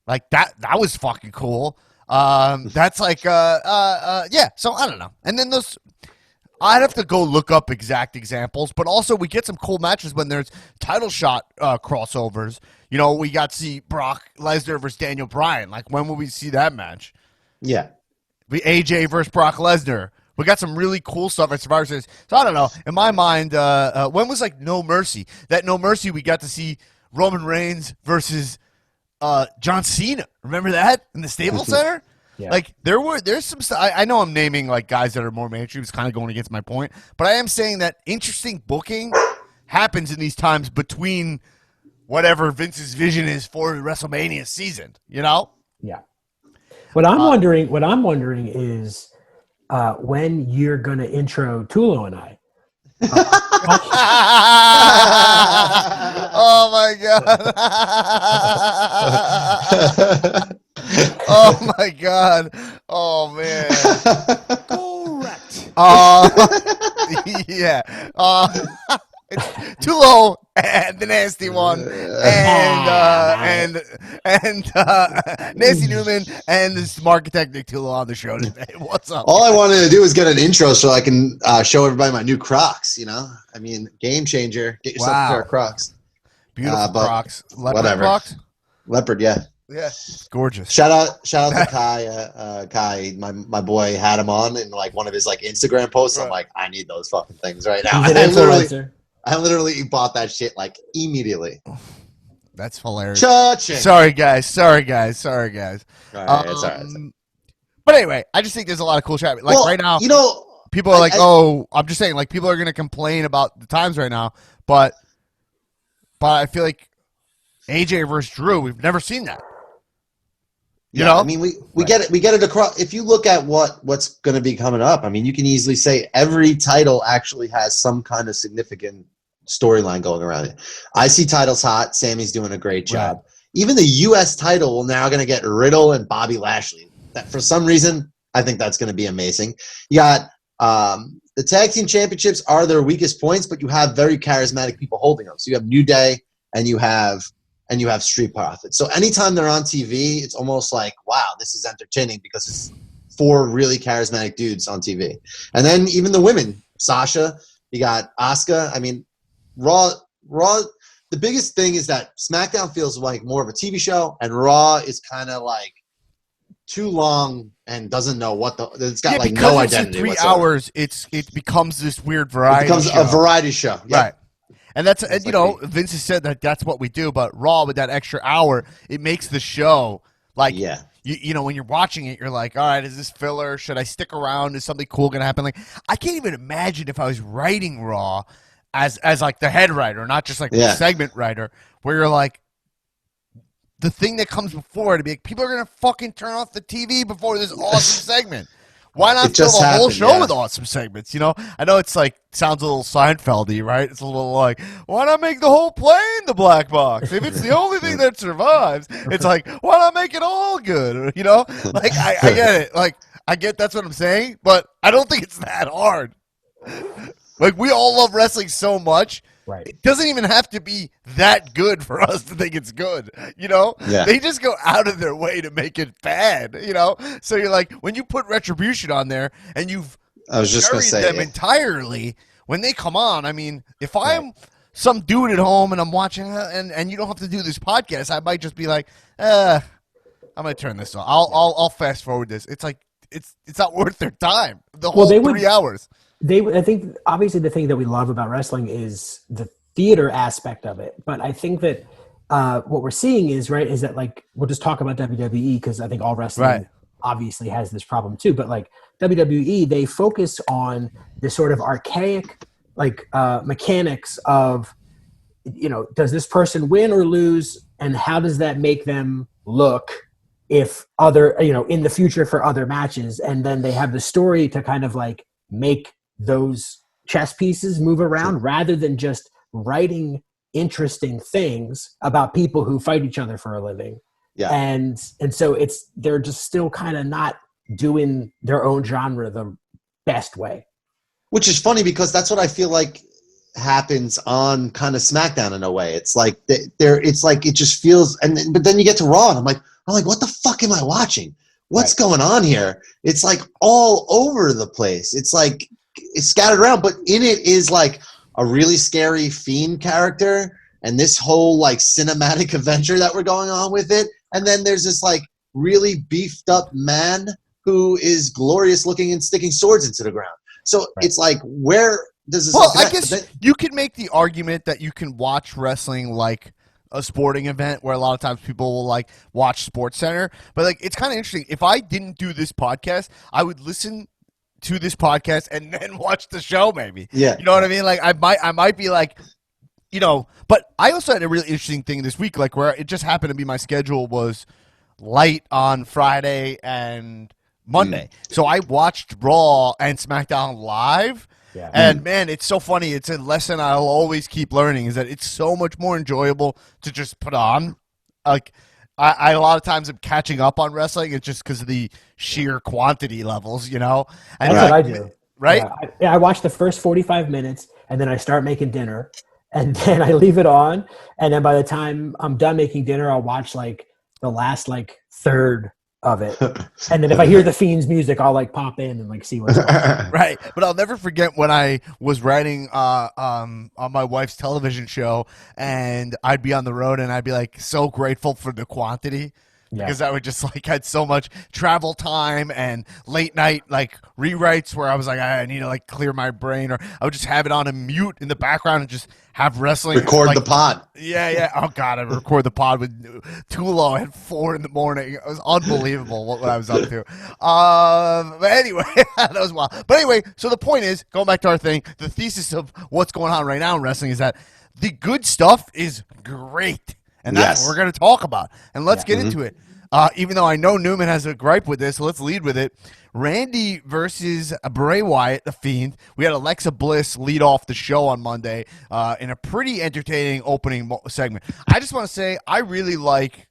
Like that was fucking cool. That's like, yeah, so I don't know. And then I'd have to go look up exact examples, but also we get some cool matches when there's title shot crossovers. You know, we got to see Brock Lesnar versus Daniel Bryan. Like, when will we see that match? Yeah. AJ versus Brock Lesnar. We got some really cool stuff at Survivor Series. So I don't know. In my mind, when was like No Mercy? That No Mercy, we got to see Roman Reigns versus John Cena. Remember that in the Staples Center? Yeah. Like there's some stuff. I know I'm naming like guys that are more mainstream. It's kind of going against my point, but I am saying that interesting booking happens in these times between whatever Vince's vision is for WrestleMania season. You know? Yeah. What I'm wondering is when you're going to intro Tulo and I. Oh my god! Oh my god! Oh man! Correct. Yeah. It's Tulo and the nasty one, and Nancy Newman and the architect Nick Tulo on the show today. What's up? All I wanted to do is get an intro so I can show everybody my new Crocs. You know, I mean, game changer. Get yourself a pair of Crocs. Beautiful Crocs. Leopard whatever. Crocs? Leopard, yeah. Yeah, gorgeous. Shout out to Kai. Kai, my boy had him on in like one of his like Instagram posts. Right. I'm like, I need those fucking things right now. He's an influencer. I literally bought that shit like immediately. That's hilarious. Cha-ching. Sorry guys. All right, it's all right. But anyway, I just think there's a lot of cool shit. Like right now, you know, people are I'm just saying, like, people are going to complain about the times right now, but I feel like AJ versus Drew, we've never seen that. You know? I mean, we get it. We get it across. If you look at what's going to be coming up, I mean, you can easily say every title actually has some kind of significant storyline going around it. IC title's hot. Sammy's doing a great job. Right. Even the U.S. title will now going to get Riddle and Bobby Lashley. That for some reason, I think that's going to be amazing. You got the tag team championships are their weakest points, but you have very charismatic people holding them. So you have New Day and you have Street Profits. So anytime they're on TV, it's almost like, wow, this is entertaining because it's 4 really charismatic dudes on TV. And then even the women, Sasha, you got Asuka. I mean, Raw. The biggest thing is that SmackDown feels like more of a TV show, and Raw is kind of like too long and doesn't know it's got like no identity. 3 whatsoever. hours, it becomes this weird variety. It becomes a variety show, yeah. Right? And you know, Vince has said that's what we do. But Raw with that extra hour, it makes the show like, yeah. You know, when you're watching it, you're like, all right, is this filler? Should I stick around? Is something cool gonna happen? Like, I can't even imagine if I was writing Raw as like the head writer, not just like the segment writer, where you're like, the thing that comes before it to be like, people are gonna fucking turn off the TV before this awesome segment. Why not fill the whole show with awesome segments? You know, I know it's like sounds a little Seinfeldy, right? It's a little like, why not make the whole plane the black box? If it's the only thing that survives, it's like, why not make it all good? You know, like I get it. Like I get that's what I'm saying, but I don't think it's that hard. Like we all love wrestling so much. Right. It doesn't even have to be that good for us to think it's good, you know? Yeah. They just go out of their way to make it bad, you know? So you're like, when you put Retribution on there and you've carried them entirely, when they come on, I mean, if I'm some dude at home and I'm watching and you don't have to do this podcast, I might just be like, I'm going to turn this on. I'll fast forward this. It's like, it's not worth their time. The whole 3 hours. I think obviously the thing that we love about wrestling is the theater aspect of it, but I think that what we're seeing is that like we'll just talk about WWE because I think all wrestling obviously has this problem too. But like WWE, they focus on this sort of archaic like mechanics of, you know, does this person win or lose, and how does that make them look if other, you know, in the future for other matches, and then they have the story to kind of like make those chess pieces move around rather than just writing interesting things about people who fight each other for a living. Yeah. And so they're just still kind of not doing their own genre the best way. Which is funny because that's what I feel like happens on kind of SmackDown in a way. It's like it's like it just feels, but then you get to Raw and I'm like, what the fuck am I watching? What's going on here? It's like all over the place. It's like it's scattered around, but in it is like a really scary Fiend character and this whole like cinematic adventure that we're going on with it. And then there's this like really beefed up man who is glorious looking and sticking swords into the ground. So it's like, where does this? Well, I guess you could make the argument that you can watch wrestling like a sporting event, where a lot of times people will like watch Sports Center. But like, it's kind of interesting. If I didn't do this podcast, I would listen to this podcast and then watch the show. Maybe, yeah, you know what I mean. Like, I might be like, you know. But I also had a really interesting thing this week, like where it just happened to be my schedule was light on Friday and Monday, so I watched Raw and SmackDown live. Yeah. And man, it's so funny. It's a lesson I'll always keep learning, is that it's so much more enjoyable to just put on. Like, I a lot of times am catching up on wrestling. It's just because of the sheer quantity levels, you know? And that's what I do. Right? I watch the first 45 minutes, and then I start making dinner, and then I leave it on. And then by the time I'm done making dinner, I'll watch like the last like third of it, and then if I hear the Fiend's music, I'll like pop in and like see what's going on. Right. But I'll never forget when I was writing on my wife's television show, and I'd be on the road and I'd be like so grateful for the quantity. Because I would just like had so much travel time and late night like rewrites where I was like, I need to like clear my brain, or I would just have it on a mute in the background and just have wrestling. Record like, the pod. Yeah. Oh God, I record the pod with Tulo at 4 a.m. It was unbelievable what I was up to. But anyway, that was wild. But anyway, so the point is, going back to our thing, the thesis of what's going on right now in wrestling is that the good stuff is great. And that's what we're going to talk about. And let's get into it. Even though I know Newman has a gripe with this, so let's lead with it. Randy versus Bray Wyatt, the Fiend. We had Alexa Bliss lead off the show on Monday in a pretty entertaining opening segment. I just want to say I really like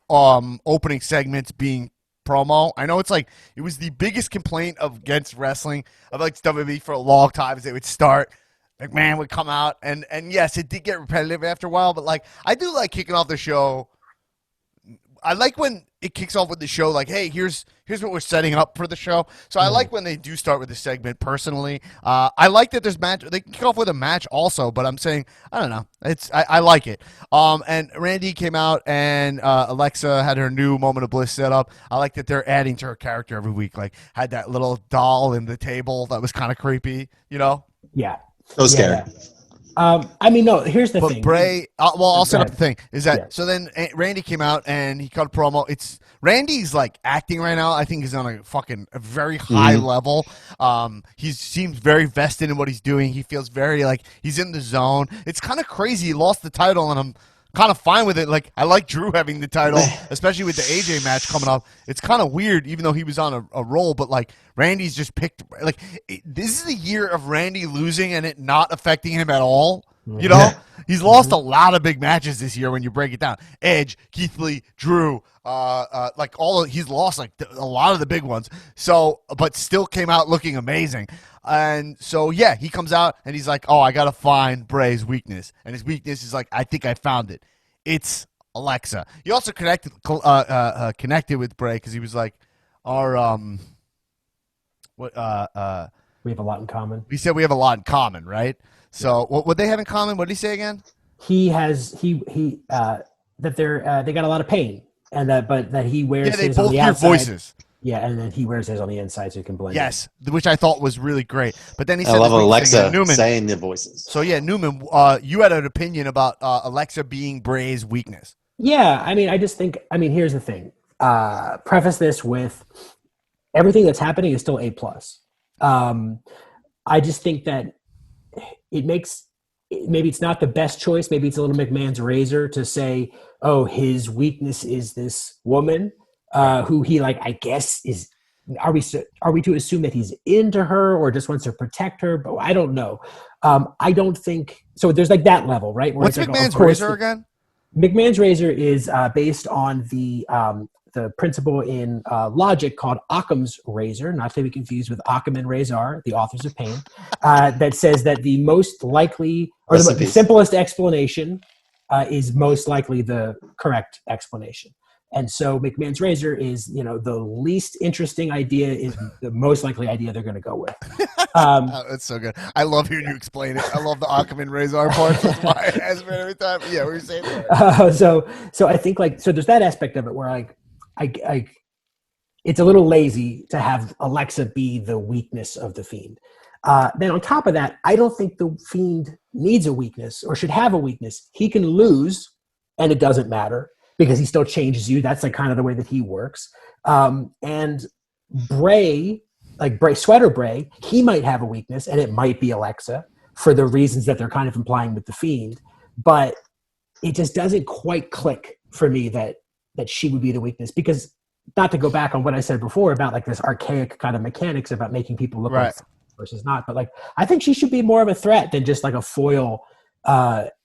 opening segments being promo. I know it's like it was the biggest complaint against wrestling of like WWE for a long time, is they would start. McMahon would come out, and yes, it did get repetitive after a while, but like I do like kicking off the show. I like when it kicks off with the show, like, hey, here's what we're setting up for the show. So I like when they do start with the segment. Personally, I like that there's match. They can kick off with a match also, but I'm saying I don't know. I like it. And Randy came out, and Alexa had her new Moment of Bliss set up. I like that they're adding to her character every week. Like had that little doll in the table that was kind of creepy, you know? Yeah. So scary. I mean, no, here's the thing. But Bray, I'll set up the thing. Is that so then Randy came out and he cut a promo. Randy's like acting right now. I think he's on a very high level. He seems very vested in what he's doing. He feels very like he's in the zone. It's kind of crazy. He lost the title, and I'm kind of fine with it. Like I like Drew having the title, especially with the AJ match coming up. It's kind of weird, even though he was on a roll. But like Randy's just picked. Like this is the year of Randy losing and it not affecting him at all. You know, he's lost a lot of big matches this year when you break it down. Edge, Keith Lee, Drew, he's lost like a lot of the big ones. So, but still came out looking amazing. And so, yeah, he comes out and he's like, oh, I got to find Bray's weakness. And his weakness is like, I think I found it. It's Alexa. He also connected with Bray because he was like, we have a lot in common. He said we have a lot in common, right? So what they have in common? What did he say again? He that they got a lot of pain, and that he wears. Yeah, they his both on the hear outside. voices. Yeah, and then he wears his on the inside so he can blend. Yes, which I thought was really great. But then he said, I love this week Alexa Newman, saying the voices. So yeah, Newman, you had an opinion about Alexa being Bray's weakness. Yeah, I mean, I just think. I mean, here's the thing. Preface this with everything that's happening is still A+. I just think that it makes maybe it's not the best choice. Maybe it's a little McMahon's razor to say, oh, his weakness is this woman who he I guess is. Are we to assume that he's into her or just wants to protect her? But I don't know. I don't think so. There's that level, right? Where What's McMahon's razor again? McMahon's razor is based on the principle in logic called Occam's razor, not to be confused with Occam and Razor, the authors of Pain, that says that the most likely or the simplest explanation is most likely the correct explanation. And so McMahon's razor is, the least interesting idea is the most likely idea they're going to go with. That's so good. I love hearing you explain it. I love the Occam and Razor part. That's why I ask it every time. Yeah, what are you saying? So I think so there's that aspect of it where I it's a little lazy to have Alexa be the weakness of the Fiend. Then on top of that, I don't think the Fiend needs a weakness or should have a weakness. He can lose, and it doesn't matter because he still changes you. That's kind of the way that he works. And Bray, Sweater Bray, he might have a weakness, and it might be Alexa for the reasons that they're kind of implying with the Fiend. But it just doesn't quite click for me that she would be the weakness, because not to go back on what I said before about this archaic kind of mechanics about making people look right versus not, but I think she should be more of a threat than just a foil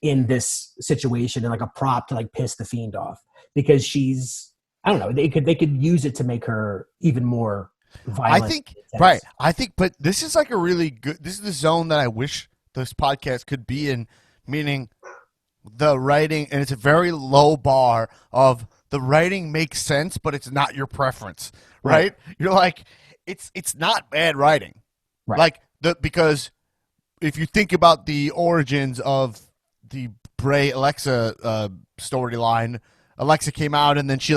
in this situation and a prop to piss the Fiend off, because she's, I don't know, they could use it to make her even more violent. I think, but this is a really good, this is the zone that I wish this podcast could be in, meaning the writing, and it's a very low bar of the writing makes sense, but it's not your preference, right? You're it's not bad writing. Right. Because if you think about the origins of the Bray Alexa storyline, Alexa came out and then she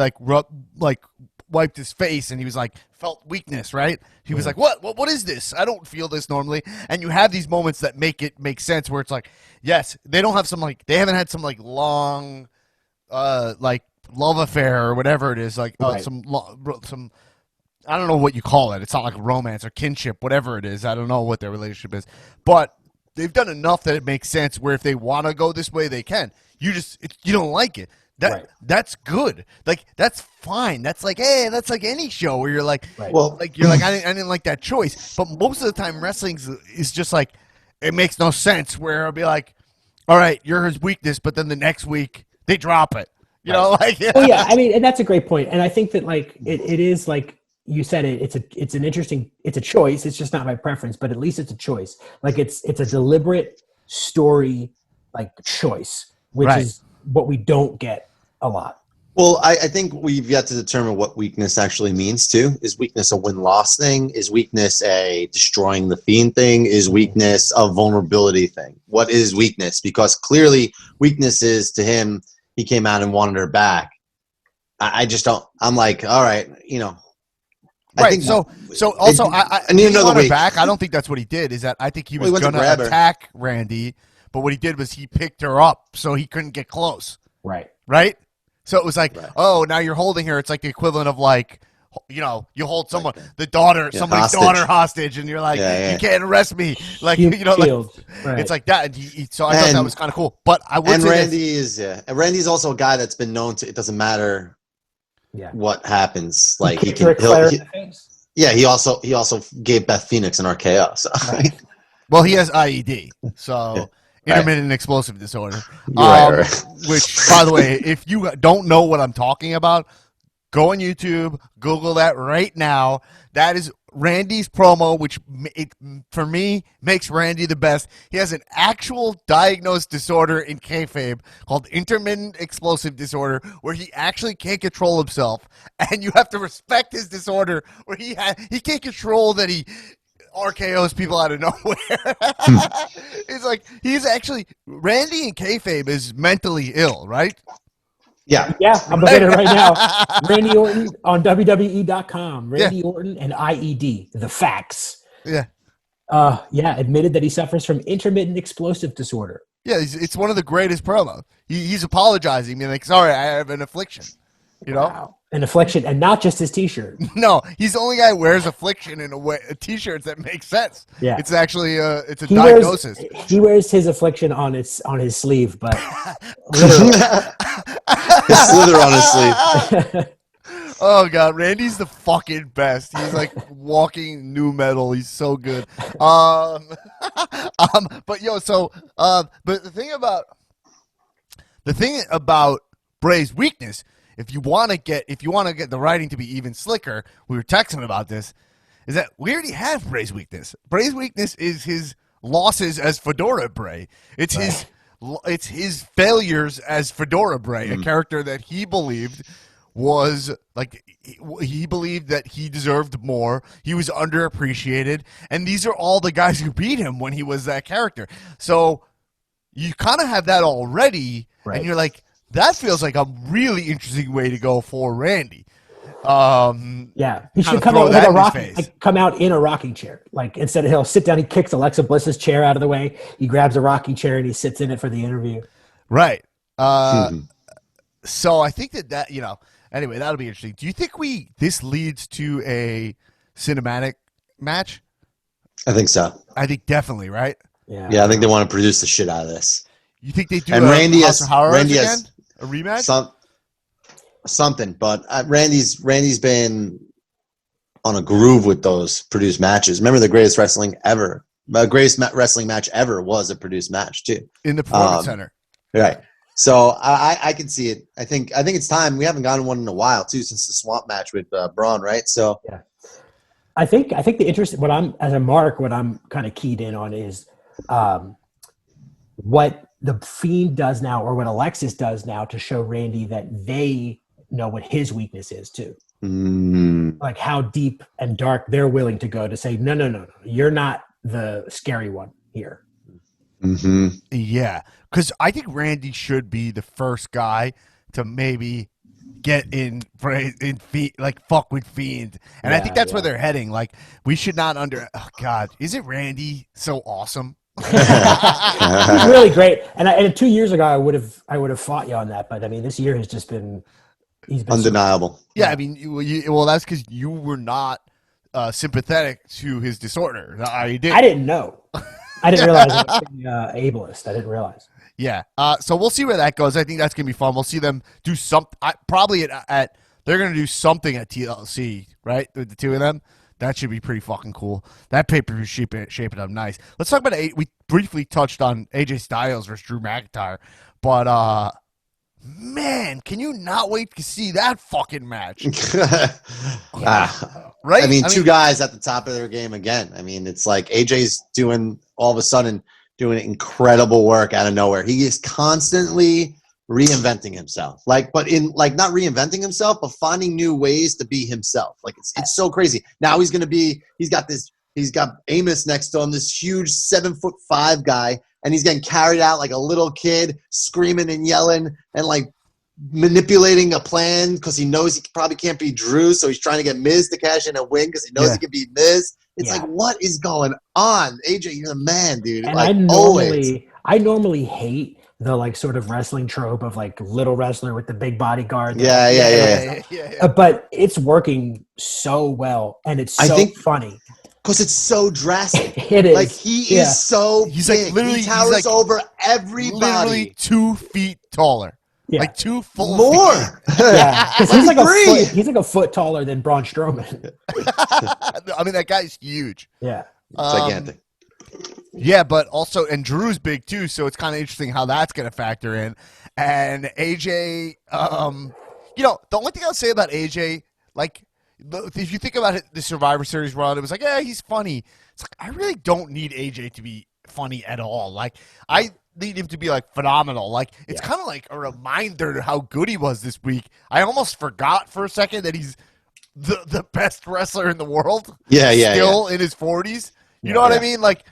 wiped his face and he was felt weakness, right? He was what is this? I don't feel this normally. And you have these moments that make it make sense where it's yes, they don't have some they haven't had some long love affair or whatever it is, some I don't know what you call it. It's not romance or kinship, whatever it is. I don't know what their relationship is. But they've done enough that it makes sense where if they want to go this way, they can. You don't like it. That's good. That's fine. That's hey, that's any show where you're well, you're I didn't like that choice. But most of the time, wrestling is just it makes no sense. Where I'll be all right, you're his weakness, but then the next week they drop it. You know, yeah. Well, yeah. I mean, and that's a great point. And I think that it is you said it's a choice. It's just not my preference, but at least it's a choice. It's a deliberate story choice, which is what we don't get a lot. Well, I think we've yet to determine what weakness actually means too. Is weakness a win-loss thing? Is weakness a destroying the Fiend thing? Is weakness a vulnerability thing? What is weakness? Because clearly weakness is to him, he came out and wanted her back. I just don't. I'm all right, I think so also, I need another week back. I don't think that's what he did. Is that I think he was going to attack Randy, but what he did was he picked her up so he couldn't get close. Right. So it was oh, now you're holding her. It's the equivalent of you hold someone, the daughter, somebody's daughter hostage, and you're you can't arrest me. It's like that. And so I thought that was kind of cool. But I would. And Randy's also a guy that's been known to. It doesn't matter. Yeah. What happens? He can. He also gave Beth Phoenix an RKO. So. Well, he has IED, so intermittent explosive disorder. Right. Which, by the way, if you don't know what I'm talking about, go on YouTube, Google that right now. That is Randy's promo, which for me makes Randy the best. He has an actual diagnosed disorder in kayfabe called intermittent explosive disorder, where he actually can't control himself, and you have to respect his disorder. Where he can't control that he RKOs people out of nowhere. It's he's actually Randy in kayfabe is mentally ill, right? Yeah. Yeah, I'm looking at it right now. Randy Orton on WWE.com. Randy Orton and IED, the facts. Yeah. Admitted that he suffers from intermittent explosive disorder. Yeah, it's one of the greatest promos. He's apologizing, being like, sorry, I have an affliction. You know? Wow. An affliction, and not just his T-shirt. No, he's the only guy who wears affliction in T-shirts that make sense. Yeah. It's actually it's a diagnosis. He wears his affliction on his sleeve, but literally. His slither on his sleeve. Oh god, Randy's the fucking best. He's like walking new metal. He's so good. But the thing about Bray's weakness, if you want to get the writing to be even slicker, we were texting about this, is that we already have Bray's weakness. Bray's weakness is his losses as Fedora Bray. It's his failures as Fedora Bray, a character that he believed was like he believed that he deserved more. He was underappreciated, and these are all the guys who beat him when he was that character. So you kind of have that already, and you're like, that feels like a really interesting way to go for Randy. He should come out with come out in a rocking chair. Like instead of he'll sit down, he kicks Alexa Bliss's chair out of the way. He grabs a rocking chair and he sits in it for the interview. Right. So I think that anyway, that'll be interesting. Do you think this leads to a cinematic match? I think so. I think definitely, right? Yeah, I think they want to produce the shit out of this. You think they do? And Randy has a rematch, something. But Randy's been on a groove with those produced matches. Remember, the greatest wrestling wrestling match ever was a produced match too in the Performance Center. Right. So I can see it. I think it's time. We haven't gotten one in a while too, since the swamp match with Braun, right? So yeah, I think the interest. What I'm kind of keyed in on is what the Fiend does now, or what Alexis does now, to show Randy that they know what his weakness is too. Like how deep and dark they're willing to go to say, no, you're not the scary one here. Yeah, because I think Randy should be the first guy to maybe get in fuck with Fiend, and I think that's where they're heading. Like we should not oh god, isn't Randy so awesome? He's really great, and 2 years ago I would have fought you on that, but I mean this year has just been undeniable. Yeah, I mean, well, that's because you were not sympathetic to his disorder. I didn't know. I didn't realize I was being ableist. I didn't realize. Yeah. So we'll see where that goes. I think that's gonna be fun. We'll see them do something. Probably at they're gonna do something at TLC, right? With the two of them. That should be pretty fucking cool. That pay-per-view shaping up nice. Let's talk about we briefly touched on AJ Styles versus Drew McIntyre, but man, can you not wait to see that fucking match? Right? I mean, two guys at the top of their game again. I mean, it's like AJ's doing all of a sudden doing incredible work out of nowhere. He is constantly reinventing himself, but not reinventing himself, but finding new ways to be himself. Like it's so crazy. Now he's got Amos next to him, this huge 7'5" guy, and he's getting carried out like a little kid, screaming and yelling and like manipulating a plan because he knows he probably can't be Drew, so he's trying to get Miz to cash in a win because he knows he can beat Miz. It's like, what is going on? AJ, you're the man, dude. And like I normally hate the like sort of wrestling trope of like little wrestler with the big bodyguard. Yeah. But it's working so well, and it's so funny. Because it's so drastic. It is. Like, he is so he's big. Like literally, he towers over everybody. Literally 2 feet taller. Yeah. Like 2 full more. Yeah. He's like a foot taller than Braun Strowman. I mean, that guy's huge. Yeah. Gigantic. Yeah, but also, and Drew's big too, so it's kind of interesting how that's going to factor in. And AJ, the only thing I'll say about AJ, like, if you think about it, the Survivor Series run, it was like, he's funny. It's like, I really don't need AJ to be funny at all. Like, I need him to be, like, phenomenal. Like, it's kind of like a reminder to how good he was this week. I almost forgot for a second that he's the best wrestler in the world. Still in his 40s. You know what I mean? Like,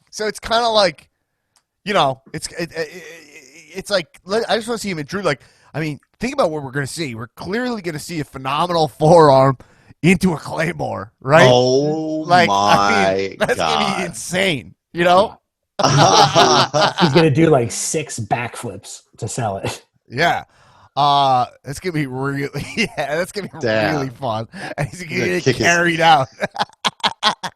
so it's kind of like, it's like, I just want to see him in Drew. Like, I mean, think about what we're going to see. We're clearly going to see a phenomenal forearm into a Claymore, right? Oh my that's going to be God. insane, you know? He's gonna do like 6 backflips to sell it. Yeah. That's gonna be really that's gonna be really fun. And he's gonna get carried out.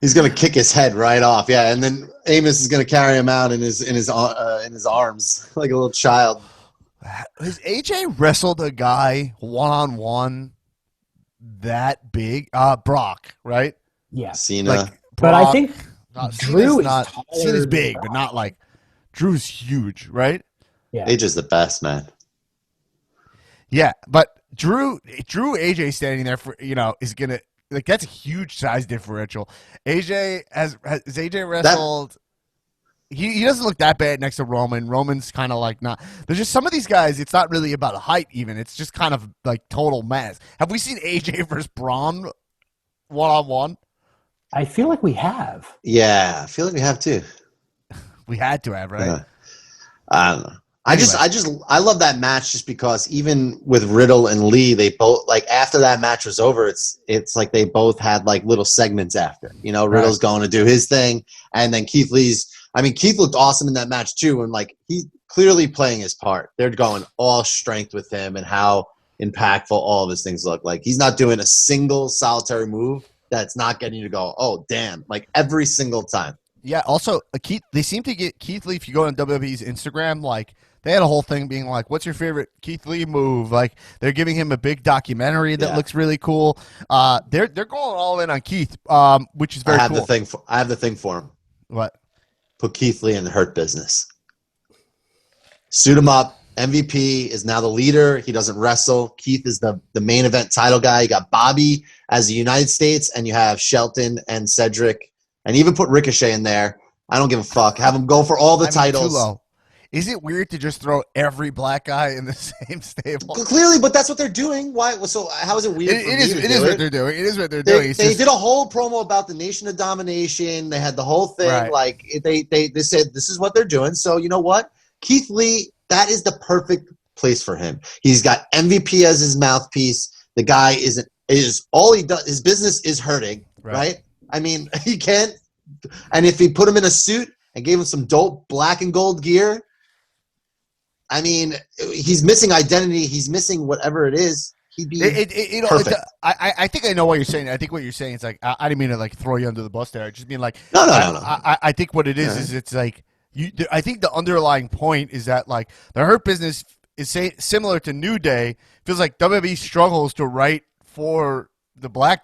He's gonna kick his head right off, yeah, and then Amos is gonna carry him out in his arms like a little child. Has AJ wrestled a guy one-on-one that big? Brock, right? Yeah. Cena. Like, But I think Drew is not taller Cena's than big, Brock. but not like Drew's huge, right? Yeah. AJ's the best, man. Yeah, but Drew AJ standing there for is gonna like that's a huge size differential. AJ has AJ wrestled. He doesn't look that bad next to Roman. Roman's kind of like not. There's just some of these guys. It's not really about height even. It's just kind of like total mass. Have we seen AJ versus Braun one-on-one? I feel like we have. Yeah, I feel like we have too. We had to have, right? Yeah. I don't know. I love that match just because even with Riddle and Lee, they both like after that match was over, it's like they both had like little segments after. Riddle's going to do his thing, and then Keith looked awesome in that match too, and like he's clearly playing his part. They're going all strength with him and how impactful all of his things look. Like he's not doing a single solitary move that's not getting you to go, oh damn, like every single time. Yeah. Also, Keith. They seem to get Keith Lee. If you go on WWE's Instagram, like they had a whole thing being like, "What's your favorite Keith Lee move?" Like they're giving him a big documentary that looks really cool. They're going all in on Keith, which is very cool. I have the thing for him. What? Put Keith Lee in the Hurt Business. Suit him up. MVP is now the leader. He doesn't wrestle. Keith is the main event title guy. You got Bobby as the United States, and you have Shelton and Cedric, and even put Ricochet in there. I don't give a fuck. Have them go for all the titles. Too low. Is it weird to just throw every black guy in the same stable? Clearly, but that's what they're doing. Why? So how is it weird? It is what they're doing. It is what they're doing. They did a whole promo about the Nation of Domination. They had the whole thing. Right. Like they said, this is what they're doing. So you know what, Keith Lee, that is the perfect place for him. He's got MVP as his mouthpiece. The guy is all he does. His business is hurting, right? I mean, he can't. And if he put him in a suit and gave him some dope black and gold gear, I mean, he's missing identity. He's missing whatever it is. He'd be perfect. I think I know what you're saying. I think what you're saying is like I didn't mean to like throw you under the bus there. I just mean like no. I think what it is it's like I think the underlying point is that like the Hurt Business is similar to New Day. Feels like WWE struggles to write for the black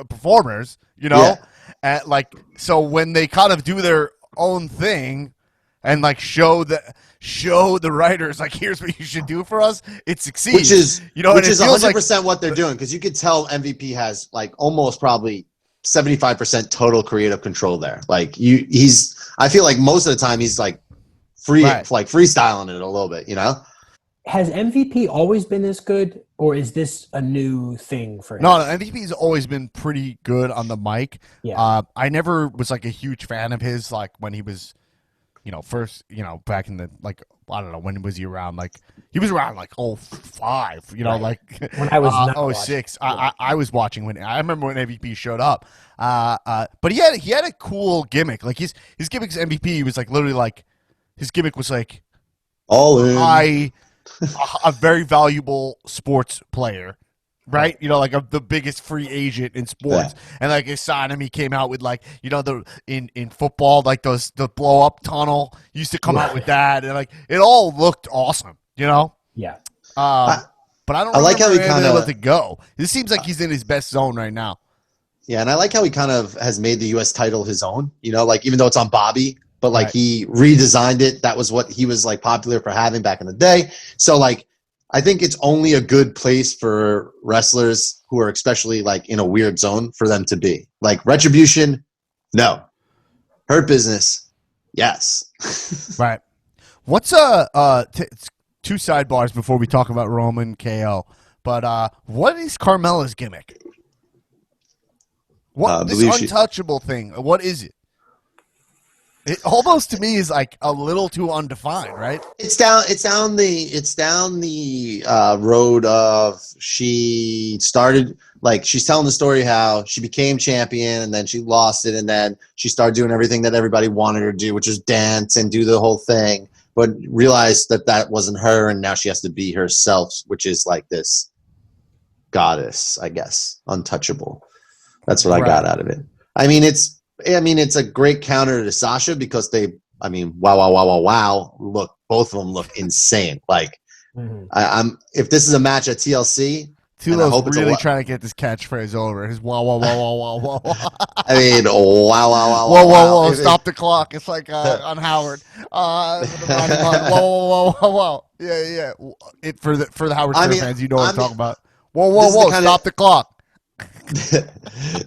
performers, and like so when they kind of do their own thing and like show the writers like here's what you should do for us, it succeeds. Which is 100% like, what they're doing, because you could tell MVP has like almost probably 75% total creative control there. Like I feel like most of the time he's like freestyling it a little bit, Has MVP always been this good, or is this a new thing for him? No, MVP's always been pretty good on the mic. Yeah. I never was like a huge fan of his, like when he was, first, back in the, like, I don't know, when was he around? Like, he was around like 05, like when I was 06. I was watching I remember when MVP showed up. But he had a cool gimmick. Like his gimmick's MVP was like literally like, his gimmick was like, all in. A very valuable sports player, right? Like the biggest free agent in sports, and like his sign him, he came out with like the in football like the blow up tunnel. He used to come out with that, and like it all looked awesome, Yeah. But I don't. I like how he kind of let it go. This seems like he's in his best zone right now. Yeah, and I like how he kind of has made the U.S. title his own. Like even though it's on Bobby. But like he redesigned it. That was what he was like popular for having back in the day. So like, I think it's only a good place for wrestlers who are especially like in a weird zone for them to be. Like Retribution, no. Hurt Business, yes. Right. What's two sidebars before we talk about Roman KO? But what is Carmella's gimmick? What this untouchable thing? What is it? It almost to me is like a little too undefined, right? It's down the road of she started like she's telling the story how she became champion and then she lost it and then she started doing everything that everybody wanted her to do, which was dance and do the whole thing, but realized that wasn't her and now she has to be herself, which is like this goddess, I guess, untouchable. That's what I got out of it. I mean, it's a great counter to Sasha because wow. Look, both of them look insane. Like, I'm if this is a match at TLC, Tulo's really trying to get this catchphrase over. His wow. I mean, wow. Whoa. Stop the clock. It's like on Howard. Whoa. Yeah. For the Howard Stern fans, you know what I'm talking about. Whoa. Stop the clock. This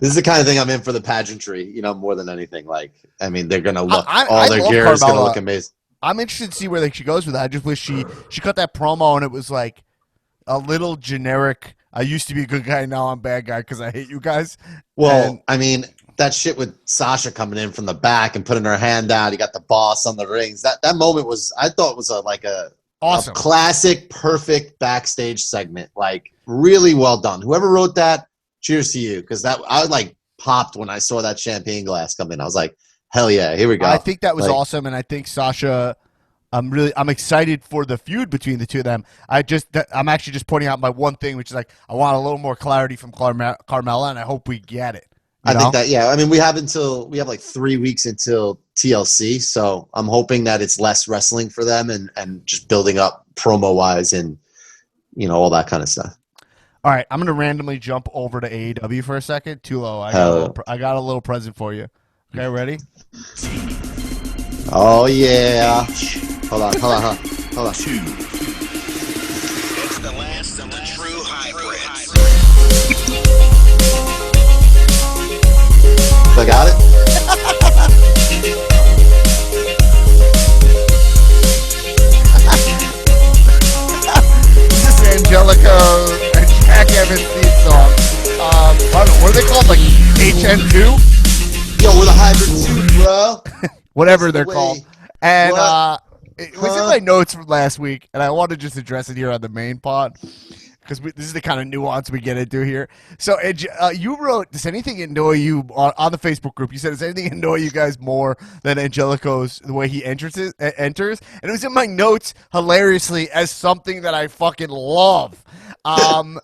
is the kind of thing I'm in for the pageantry, more than anything. Like, I mean, they're gonna look all their gear is gonna look amazing. I'm interested to see where she goes with that. I just wish she cut that promo and it was like a little generic. I used to be a good guy, now I'm a bad guy because I hate you guys. Well, I mean, that shit with Sasha coming in from the back and putting her hand down. You got the boss on the rings. That moment was, I thought, was awesome, a classic, perfect backstage segment. Like, really well done. Whoever wrote that, cheers to you, because I like popped when I saw that champagne glass come in. I was like, hell yeah, here we go. I think that was awesome, and I think Sasha. I'm excited for the feud between the two of them. I'm actually just pointing out my one thing, which is like I want a little more clarity from Carmella, and I hope we get it. I think that, yeah. I mean, we have like 3 weeks until TLC, so I'm hoping that it's less wrestling for them and just building up promo wise and all that kind of stuff. All right, I'm gonna randomly jump over to AEW for a second. Tulo, I got a little present for you. Okay, ready? Oh yeah. Hold on. It's the last of the true hybrids. I got it. This is Angelico and Jack Evans theme song. What are they called? Like HN2? Yo, we're the hybrid 2, bro. Whatever they're called. And it was in my notes from last week, and I want to just address it here on the main pod because this is the kind of nuance we get into here. So you wrote, does anything annoy you on the Facebook group? You said, does anything annoy you guys more than Angelico's, the way he enters? And it was in my notes, hilariously, as something that I fucking love. And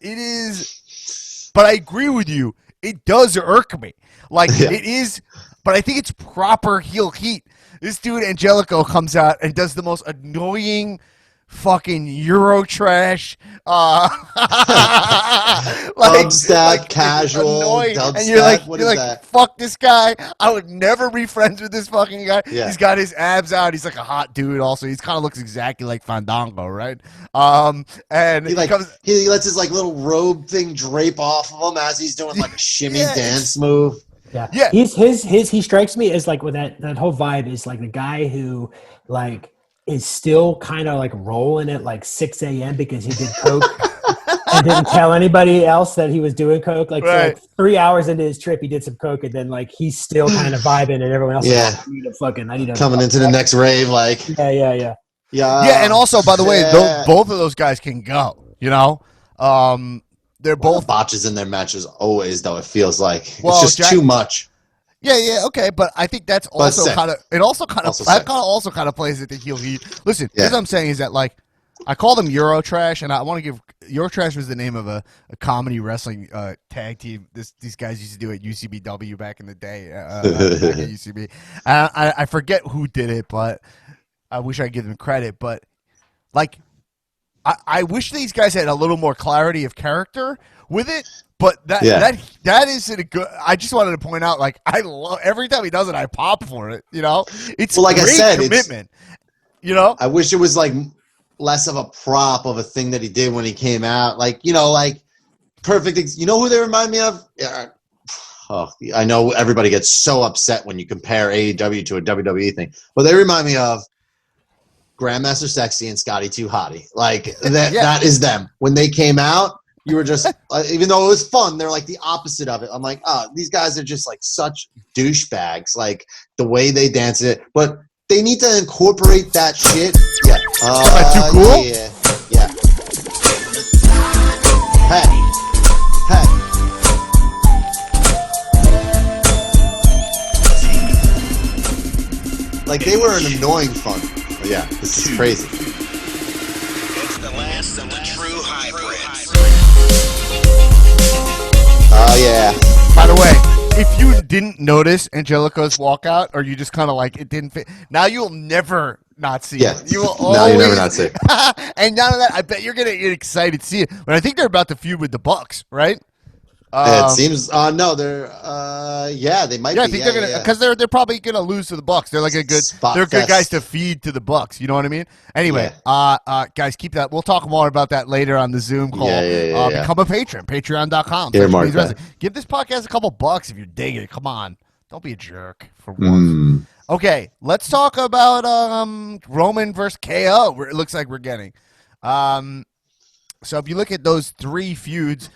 it is, but I agree with you. It does irk me. Like, it is, but I think it's proper heel heat. This dude, Angelico, comes out and does the most annoying fucking Euro trash. Dubstep, casual, annoying. dubstep. And you're like, that? Fuck this guy. I would never be friends with this fucking guy. Yeah. He's got his abs out. He's like a hot dude also. He kind of looks exactly like Fandango, right? And he lets his like little robe thing drape off of him as he's doing like a shimmy dance move. Yeah. He strikes me as like with that whole vibe is like the guy who like is still kind of like rolling at like 6 a.m. because he did coke and didn't tell anybody else that he was doing coke. Like, right. So, like 3 hours into his trip, he did some coke and then like he's still kind of vibing and everyone else is like, I need to coming into the next rave. Like, yeah. And also, by the way, both of those guys can go, they're both botches in their matches always, though. It feels like it's just too much. Yeah, okay, but I think that's also kind of plays at the heel heat. Listen, what I'm saying is that like I call them Eurotrash, and I want to give Eurotrash was the name of a comedy wrestling tag team. These guys used to do at UCBW back in the day. Back at UCB, I forget who did it, but I wish I could give them credit. But like, I wish these guys had a little more clarity of character with it. But that isn't a good. I just wanted to point out, like, I love every time he does it, I pop for it. It's like great, I said, commitment. I wish it was like less of a prop of a thing that he did when he came out. Like, like perfect. You know who they remind me of? I know everybody gets so upset when you compare AEW to a WWE thing, but they remind me of Grandmaster Sexy and Scotty 2 Hotty. Like that is them when they came out. you were just even though it was fun, they're like the opposite of it. I'm like, oh, these guys are just like such douchebags, like the way they dance it. But they need to incorporate that shit. Yeah. Too cool? Yeah. Hey. Like they were an annoying fun. But yeah, this is crazy. It's the last of the true hybrids. Oh yeah. By the way, if you didn't notice Angelico's walkout, or you just kind of like it didn't fit, now you'll never not see it. You will always. Now you never not see it. And none of that. I bet you're gonna get excited to see it. But I think they're about to feud with the Bucks, right? It seems no, they're they might be. I think they're gonna because they're probably gonna lose to the Bucks. They're like they're good guys to feed to the Bucks. You know what I mean? Anyway, guys, keep that. We'll talk more about that later on the Zoom call. Become a patron, patreon.com. Give this podcast a couple bucks if you're digging it. Come on, don't be a jerk for once. Okay, let's talk about Roman versus KO. It looks like we're getting. So if you look at those three feuds.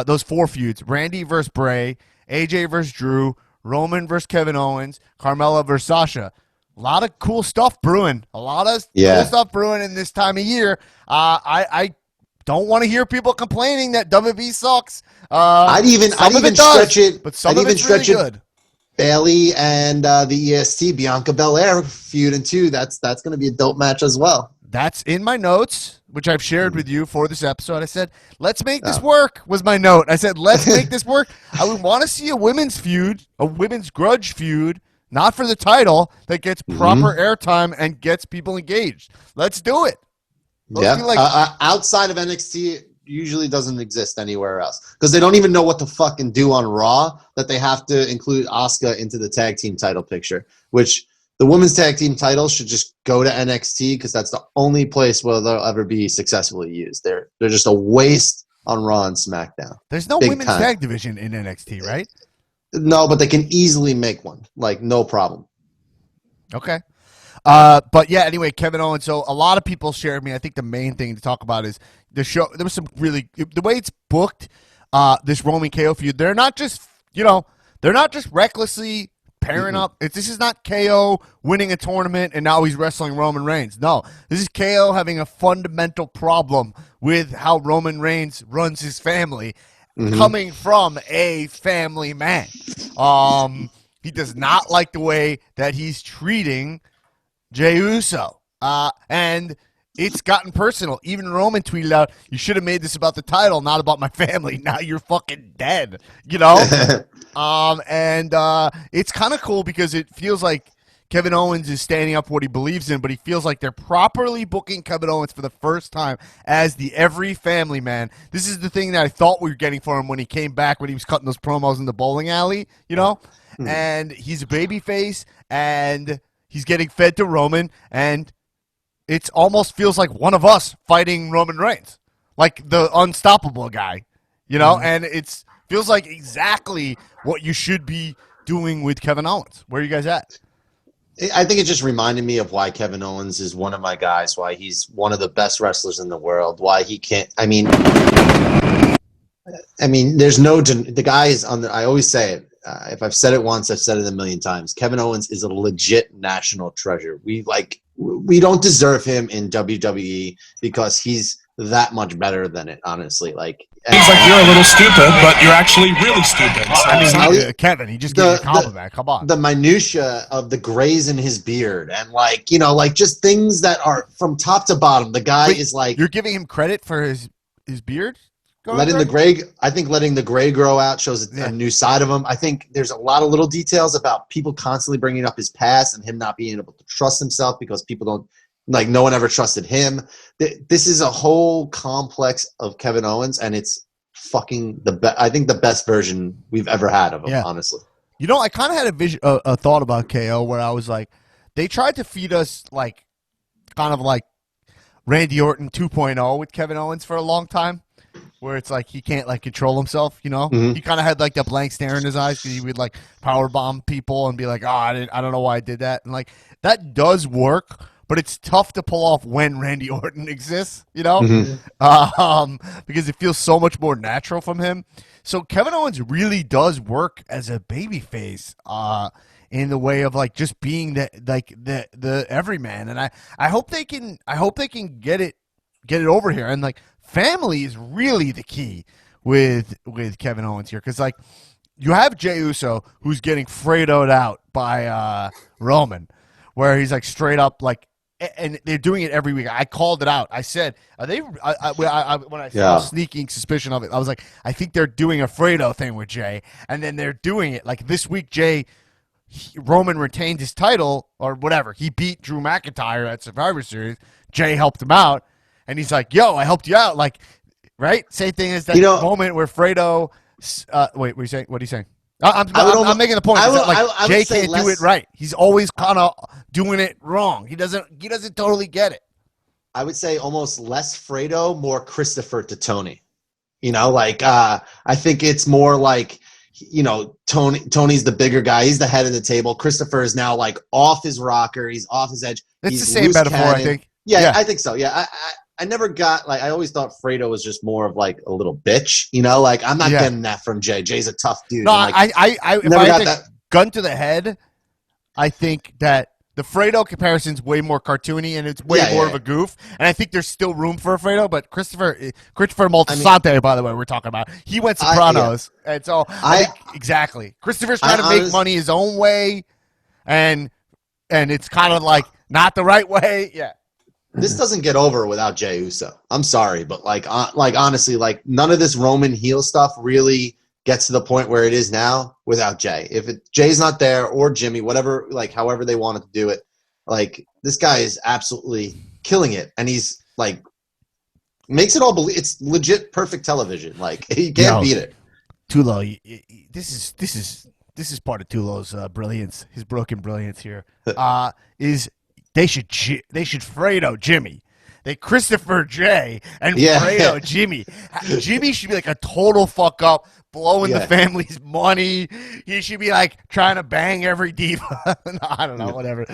Those four feuds: Randy versus Bray, AJ versus Drew, Roman versus Kevin Owens, Carmella versus Sasha. A lot of cool stuff brewing. Cool stuff brewing in this time of year. I don't want to hear people complaining that WWE sucks. I'd even stretch it. But some of it's really good. Bayley and the EST Bianca Belair feuding too. That's going to be a dope match as well. That's in my notes, which I've shared with you for this episode. I said, let's make this work, was my note. I said, let's make this work. I would want to see a women's feud, a women's grudge feud, not for the title, that gets proper airtime and gets people engaged. Let's do it. Outside of NXT, it usually doesn't exist anywhere else. Because they don't even know what to fucking do on Raw, that they have to include Asuka into the tag team title picture, which... The women's tag team titles should just go to NXT because that's the only place where they'll ever be successfully used. They're just a waste on Raw and SmackDown. There's no women's tag division in NXT, right? No, but they can easily make one. Like, no problem. Okay. But yeah, anyway, Kevin Owens. So a lot of people shared me. I think the main thing to talk about is the show. There was some really the way it's booked. This Roman KO feud. They're not just recklessly pairing up. This is not KO winning a tournament and now he's wrestling Roman Reigns. No, this is KO having a fundamental problem with how Roman Reigns runs his family, coming from a family man. He does not like the way that he's treating Jey Uso. And it's gotten personal. Even Roman tweeted out, "You should have made this about the title, not about my family. Now you're fucking dead." You know? And it's kind of cool because it feels like Kevin Owens is standing up for what he believes in, but he feels like they're properly booking Kevin Owens for the first time as the every family man. This is the thing that I thought we were getting for him when he came back, when he was cutting those promos in the bowling alley, you know? And he's a babyface, and he's getting fed to Roman, and it almost feels like one of us fighting Roman Reigns, like the unstoppable guy, you know? And it's feels like exactly what you should be doing with Kevin Owens. Where are you guys at? I think it just reminded me of why Kevin Owens is one of my guys, why he's one of the best wrestlers in the world, why he can't – I mean, there's no – the guy is on the – I always say it. If I've said it once, I've said it a million times. Kevin Owens is a legit national treasure. We don't deserve him in WWE because he's that much better than it, honestly. Seems like you're a little stupid, but you're actually really stupid. So. Kevin, he just gave you a compliment. Come on. The minutia of the grays in his beard and just things that are from top to bottom. The guy is like... You're giving him credit for his beard? Letting the gray grow out shows a new side of him. I think there's a lot of little details about people constantly bringing up his past and him not being able to trust himself because people don't, no one ever trusted him. This is a whole complex of Kevin Owens, and it's fucking I think the best version we've ever had of him, honestly. You know, I kind of had a thought about KO where I was like, they tried to feed us kind of like Randy Orton 2.0 with Kevin Owens for a long time. Where it's like he can't control himself, you know. He kind of had that blank stare in his eyes because he would power bomb people and be like, "Oh, I don't know why I did that," and that does work. but it's tough to pull off when Randy Orton exists, you know, because it feels so much more natural from him. So Kevin Owens really does work as a babyface, in the way of like just being the everyman, and I hope they can get it over here, and like family is really the key with Kevin Owens here, because like you have Jey Uso who's getting Fredoed out by Roman, where he's like straight up like, and they're doing it every week. I called it out. I said, "Are they?" When I saw a sneaking suspicion of it, I was like, "I think they're doing a Fredo thing with Jey," and then they're doing it like this week. Roman retained his title or whatever. He beat Drew McIntyre at Survivor Series. Jey helped him out, and he's like, "Yo, I helped you out." Like, right? Same thing as that moment where Fredo. Wait, what are you saying? What are you saying? I'm making the point. Jey can't do it right. He's always kind of doing it wrong. He doesn't totally get it. I would say almost less Fredo, more Christopher to Tony. You know, like I think it's more like, you know, Tony's the bigger guy. He's the head of the table. Christopher is now like off his rocker. He's off his edge. It's the same metaphor, I think. Yeah, I think so. Yeah, I never got, like, I always thought Fredo was just more of like a little bitch, you know, like I'm not getting that from Jey. Jey's a tough dude. No, like, if I had that gun to the head, I think that the Fredo comparison's way more cartoony and it's way more of a goof. And I think there's still room for a Fredo, but Christopher Moltisanti, by the way, we're talking about, he went Sopranos. And so I think, exactly. Christopher's trying to make money his own way, and it's kind of like not the right way. Yeah. This doesn't get over without Jey Uso. I'm sorry, but like honestly, like none of this Roman heel stuff really gets to the point where it is now without Jey. If Jey's not there, or Jimmy, whatever, like however they wanted to do it, like this guy is absolutely killing it, and he's like makes it all believe. It's legit perfect television. Like you can't beat it. Tulo, this is part of Tulo's brilliance. His broken brilliance here is. They should Fredo Jimmy. They Christopher Jey and Fredo Jimmy. Jimmy should be like a total fuck up, blowing the family's money. He should be like trying to bang every diva. No, I don't know, whatever.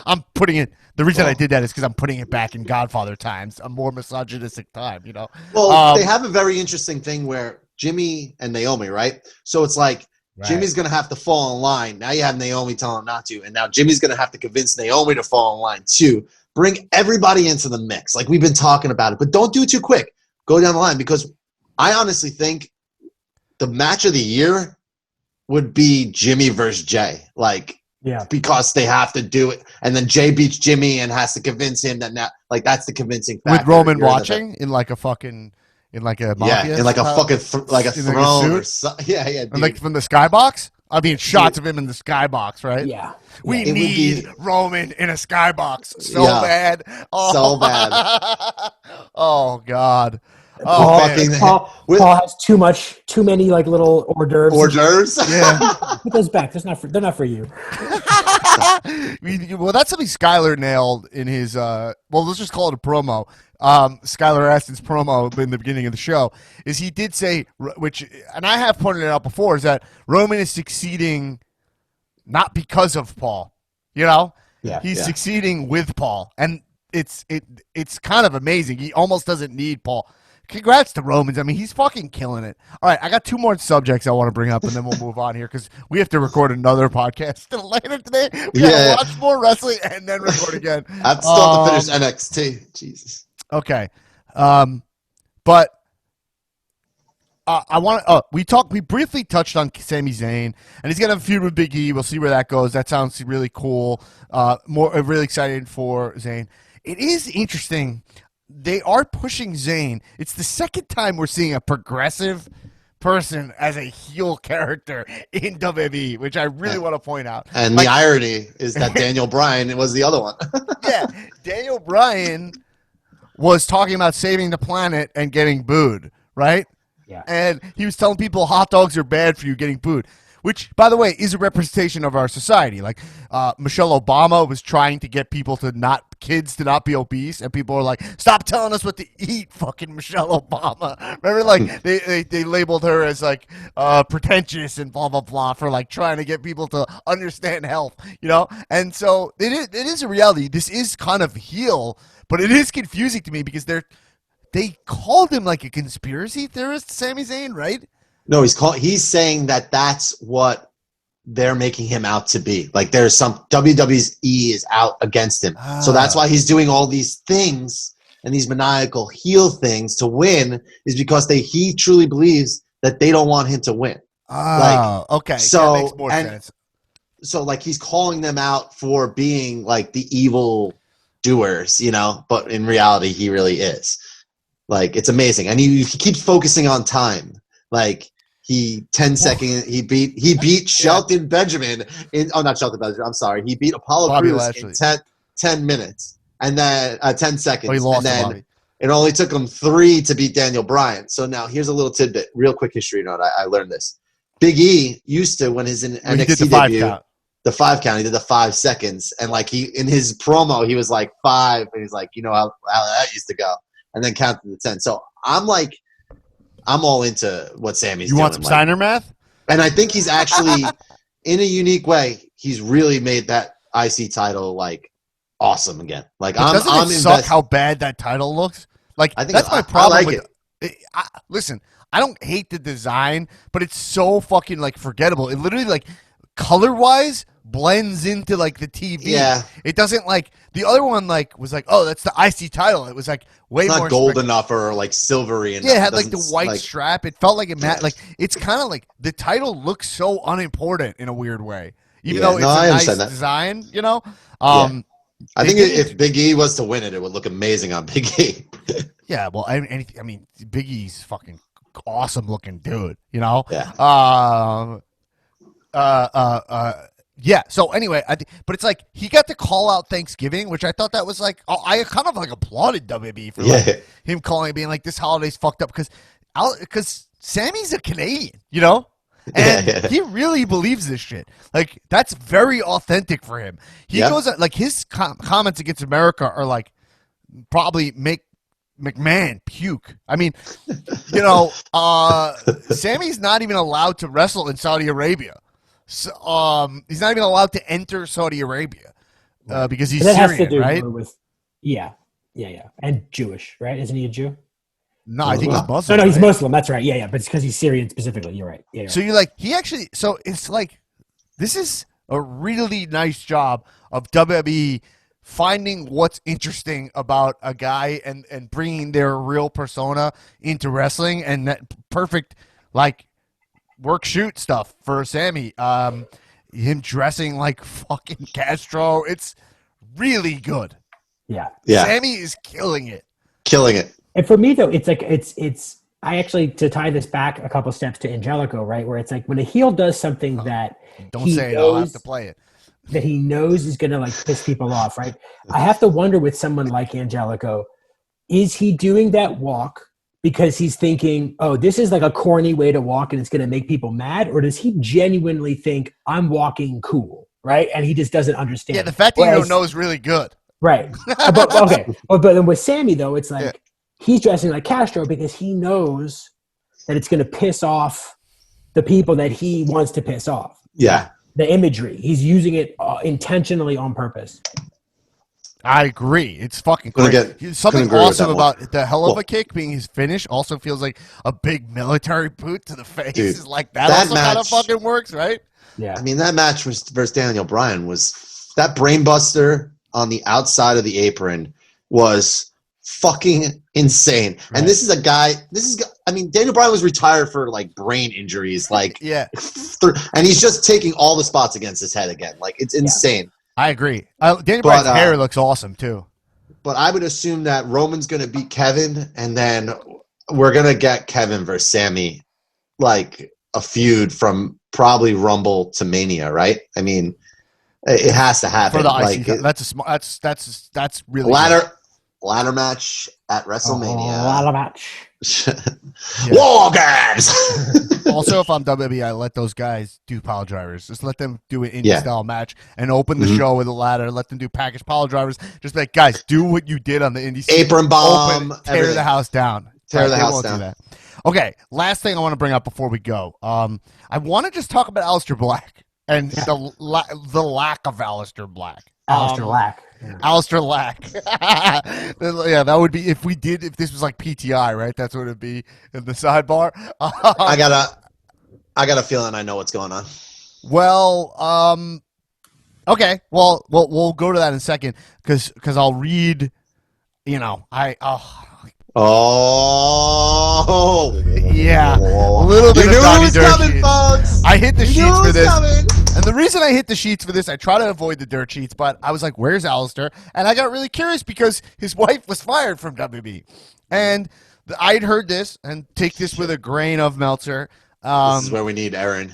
I'm putting it. The reason I did that is because I'm putting it back in Godfather times, a more misogynistic time, you know. Well, they have a very interesting thing where Jimmy and Naomi, right? So it's like, Jimmy's going to have to fall in line. Now you have Naomi telling him not to. And now Jimmy's going to have to convince Naomi to fall in line too. Bring everybody into the mix. Like we've been talking about it. But don't do it too quick. Go down the line. Because I honestly think the match of the year would be Jimmy versus Jey. Like, because they have to do it. And then Jey beats Jimmy and has to convince him that now, like that's the convincing factor. With Roman watching in like a fucking... In like a mafia in like a fucking like a throne or something. Yeah, dude. And like from the skybox? I mean, shots of him in the skybox, right? Yeah. We need Roman in a skybox so bad. Oh. So bad. Oh, God. Paul has too many like little hors d'oeuvres. Hors d'oeuvres? Yeah. Put those back. They're not for you. Well, that's something Skyler nailed in his, let's just call it a promo. Skylar Aston's promo in the beginning of the show is he did say, which, and I have pointed it out before, is that Roman is succeeding not because of Paul, you know? He's succeeding with Paul, and it's kind of amazing. He almost doesn't need Paul. Congrats to Romans. I mean, he's fucking killing it. All right, I got two more subjects I want to bring up, and then we'll move on here because we have to record another podcast later today. We got to watch more wrestling and then record again. I still have to finish NXT. Jesus. Okay, but I want to. We briefly touched on Sami Zayn, and he's gonna have a feud with Big E. We'll see where that goes. That sounds really cool. Really excited for Zayn. It is interesting. They are pushing Zayn. It's the second time we're seeing a progressive person as a heel character in WWE, which I really want to point out. And the irony is that Daniel Bryan was the other one. Daniel Bryan was talking about saving the planet and getting booed, right? Yeah. And he was telling people hot dogs are bad for you getting booed, which, by the way, is a representation of our society. Like Michelle Obama was trying to get people to not kids to not be obese, and people are like, "Stop telling us what to eat, fucking Michelle Obama." Remember, like they labeled her as like pretentious and blah blah blah for like trying to get people to understand health, And so it is a reality. This is kind of heel, but it is confusing to me because they called him like a conspiracy theorist, Sami Zayn, right? No, he's saying that that's what they're making him out to be. Like there's some WWE is out against him. So that's why he's doing all these things and these maniacal heel things to win, is because he truly believes that they don't want him to win. Okay. So that makes more sense. So like he's calling them out for being like the evil doers, but in reality he really is. Like it's amazing. And he keeps focusing on time. Like he beat Shelton Benjamin not Shelton Benjamin, I'm sorry. He beat Apollo Crews in 10 minutes and then 10 seconds. He lost and then it only took him 3 to beat Daniel Bryan. So now here's a little tidbit, real quick history note. I learned this. Big E used to, when he's in NXT debut, the 5 count, he did the 5 seconds. And like in his promo, he was like 5 and he's like, how that used to go. And then counted to 10. So I'm all into what Sammy's doing. You want some Steiner math? And I think he's actually, in a unique way, he's really made that IC title like awesome again. Like doesn't it suck how bad that title looks? Like that's my problem with it. Listen, I don't hate the design, but it's so fucking like forgettable. It literally like color-wise blends into like the TV. Yeah. It doesn't like the other one like was like, oh, that's the IC title. It was like way it's more not gold enough or like silvery enough. Yeah, it had like the white strap. It felt like it like it's kind of like the title looks so unimportant in a weird way. Even though it's a nice design, I think if Big E was to win it, it would look amazing on Big E. Yeah, well, I mean, Big E's fucking awesome looking dude, Yeah. Yeah. So anyway, but it's like he got to call out Thanksgiving, which I thought that was like I kind of like applauded WB for like, him calling, being like, this holiday's fucked up because Sammy's a Canadian, and he really believes this shit. Like that's very authentic for him. He goes like his comments against America are like probably make McMahon puke. I mean, Sammy's not even allowed to wrestle in Saudi Arabia. So, he's not even allowed to enter Saudi Arabia because he's Syrian, has to do right? With, yeah, and Jewish, right? Isn't he a Jew? No, I think he's Muslim. No, he's Muslim. That's right. Yeah, but it's because he's Syrian specifically. You're right. Yeah. So you're like so it's like this is a really nice job of WWE finding what's interesting about a guy and bringing their real persona into wrestling, and that perfect like work shoot stuff for Sammy. Him dressing like fucking Castro. It's really good. Yeah. Sammy is killing it. And for me though, it's like it's I actually, to tie this back a couple steps to Angelico, right, where it's like when a heel does something that don't say it, I'll have to play it. That he knows is going to like piss people off, right? I have to wonder with someone like Angelico, is he doing that walk because he's thinking, oh, this is like a corny way to walk and it's going to make people mad? Or does he genuinely think I'm walking cool, right? And he just doesn't understand. Yeah, the fact that you don't know is really good. Right. But then with Sammy, though, it's like he's dressing like Castro because he knows that it's going to piss off the people that he wants to piss off. Yeah. The imagery. He's using it intentionally on purpose. I agree. It's fucking great. Something awesome about the hell of a kick being his finish also feels like a big military boot to the face. Dude, is like that also kind of fucking works, right? Yeah. I mean, that match versus Daniel Bryan was that brainbuster on the outside of the apron was fucking insane. Right. And this is a guy. I mean, Daniel Bryan was retired for like brain injuries, like and he's just taking all the spots against his head again. Like it's insane. I agree. Daniel Bryan's hair looks awesome too. But I would assume that Roman's going to beat Kevin, and then we're going to get Kevin versus Sammy, like a feud from probably Rumble to Mania, right? I mean, it has to happen. For the that's really ladder match at WrestleMania. Ladder match. War games. Also, if I'm WWE, I let those guys do pile drivers. Just let them do an indie style match and open the show with a ladder. Let them do package pile drivers. Just like, guys, do what you did on the indie scene. Apron bomb. Tear everything. the house down. Tear the They house won't do down. that. Okay, last thing I want to bring up before we go. I want to just talk about Aleister Black and the lack of Aleister Black. Aleister Black. Aleister Lack. Yeah, that would be if this was like PTI, right? That's what it'd be in the sidebar. I got a feeling I know what's going on. Well, okay. Well, we'll go to that in a second because I'll read. Oh, yeah, a little bit you of knew Donnie it was Dirt coming, sheets. folks. I hit the You sheets knew it for was this. coming. And the reason I hit the sheets for this, I try to avoid the dirt sheets, but I was like, where's Aleister? And I got really curious because his wife was fired from WB. And I'd heard this, and take this with a grain of Meltzer. This is where we need Aaron.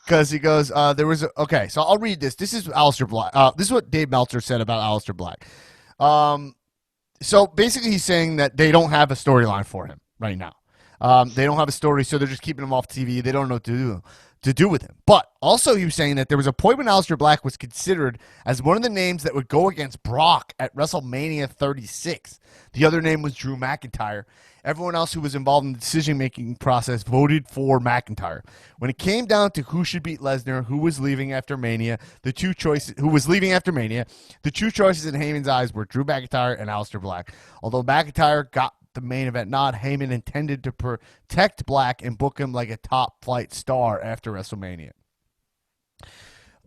Because he goes, okay, so I'll read this. This is Aleister Black. This is what Dave Meltzer said about Aleister Black. So basically he's saying that they don't have a storyline for him right now. They don't have a story, so they're just keeping him off TV. They don't know what to do with him. But also he was saying that there was a point when Aleister Black was considered as one of the names that would go against Brock at WrestleMania 36. The other name was Drew McIntyre. Everyone else who was involved in the decision-making process voted for McIntyre. When it came down to who should beat Lesnar, who was leaving after Mania, the two choices in Heyman's eyes were Drew McIntyre and Aleister Black. Although McIntyre got the main event nod, Heyman intended to protect Black and book him like a top-flight star after WrestleMania.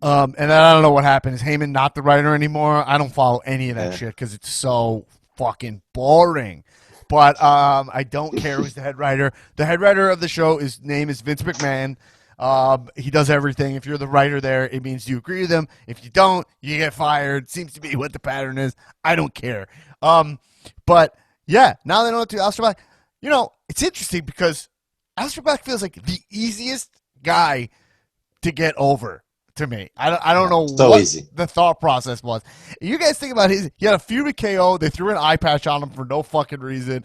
And I don't know what happened. Is Heyman not the writer anymore? I don't follow any of that shit because it's so fucking boring. But I don't care who's the head writer. The head writer of the show, his name is Vince McMahon. He does everything. If you're the writer there, it means you agree with him. If you don't, you get fired. Seems to be what the pattern is. I don't care. But yeah, now they know what to do. Aleister Black. It's interesting because Aleister Black feels like the easiest guy to get over to me. I don't know what easy. The thought process was. You guys think about he had a feud with KO. They threw an eye patch on him for no fucking reason.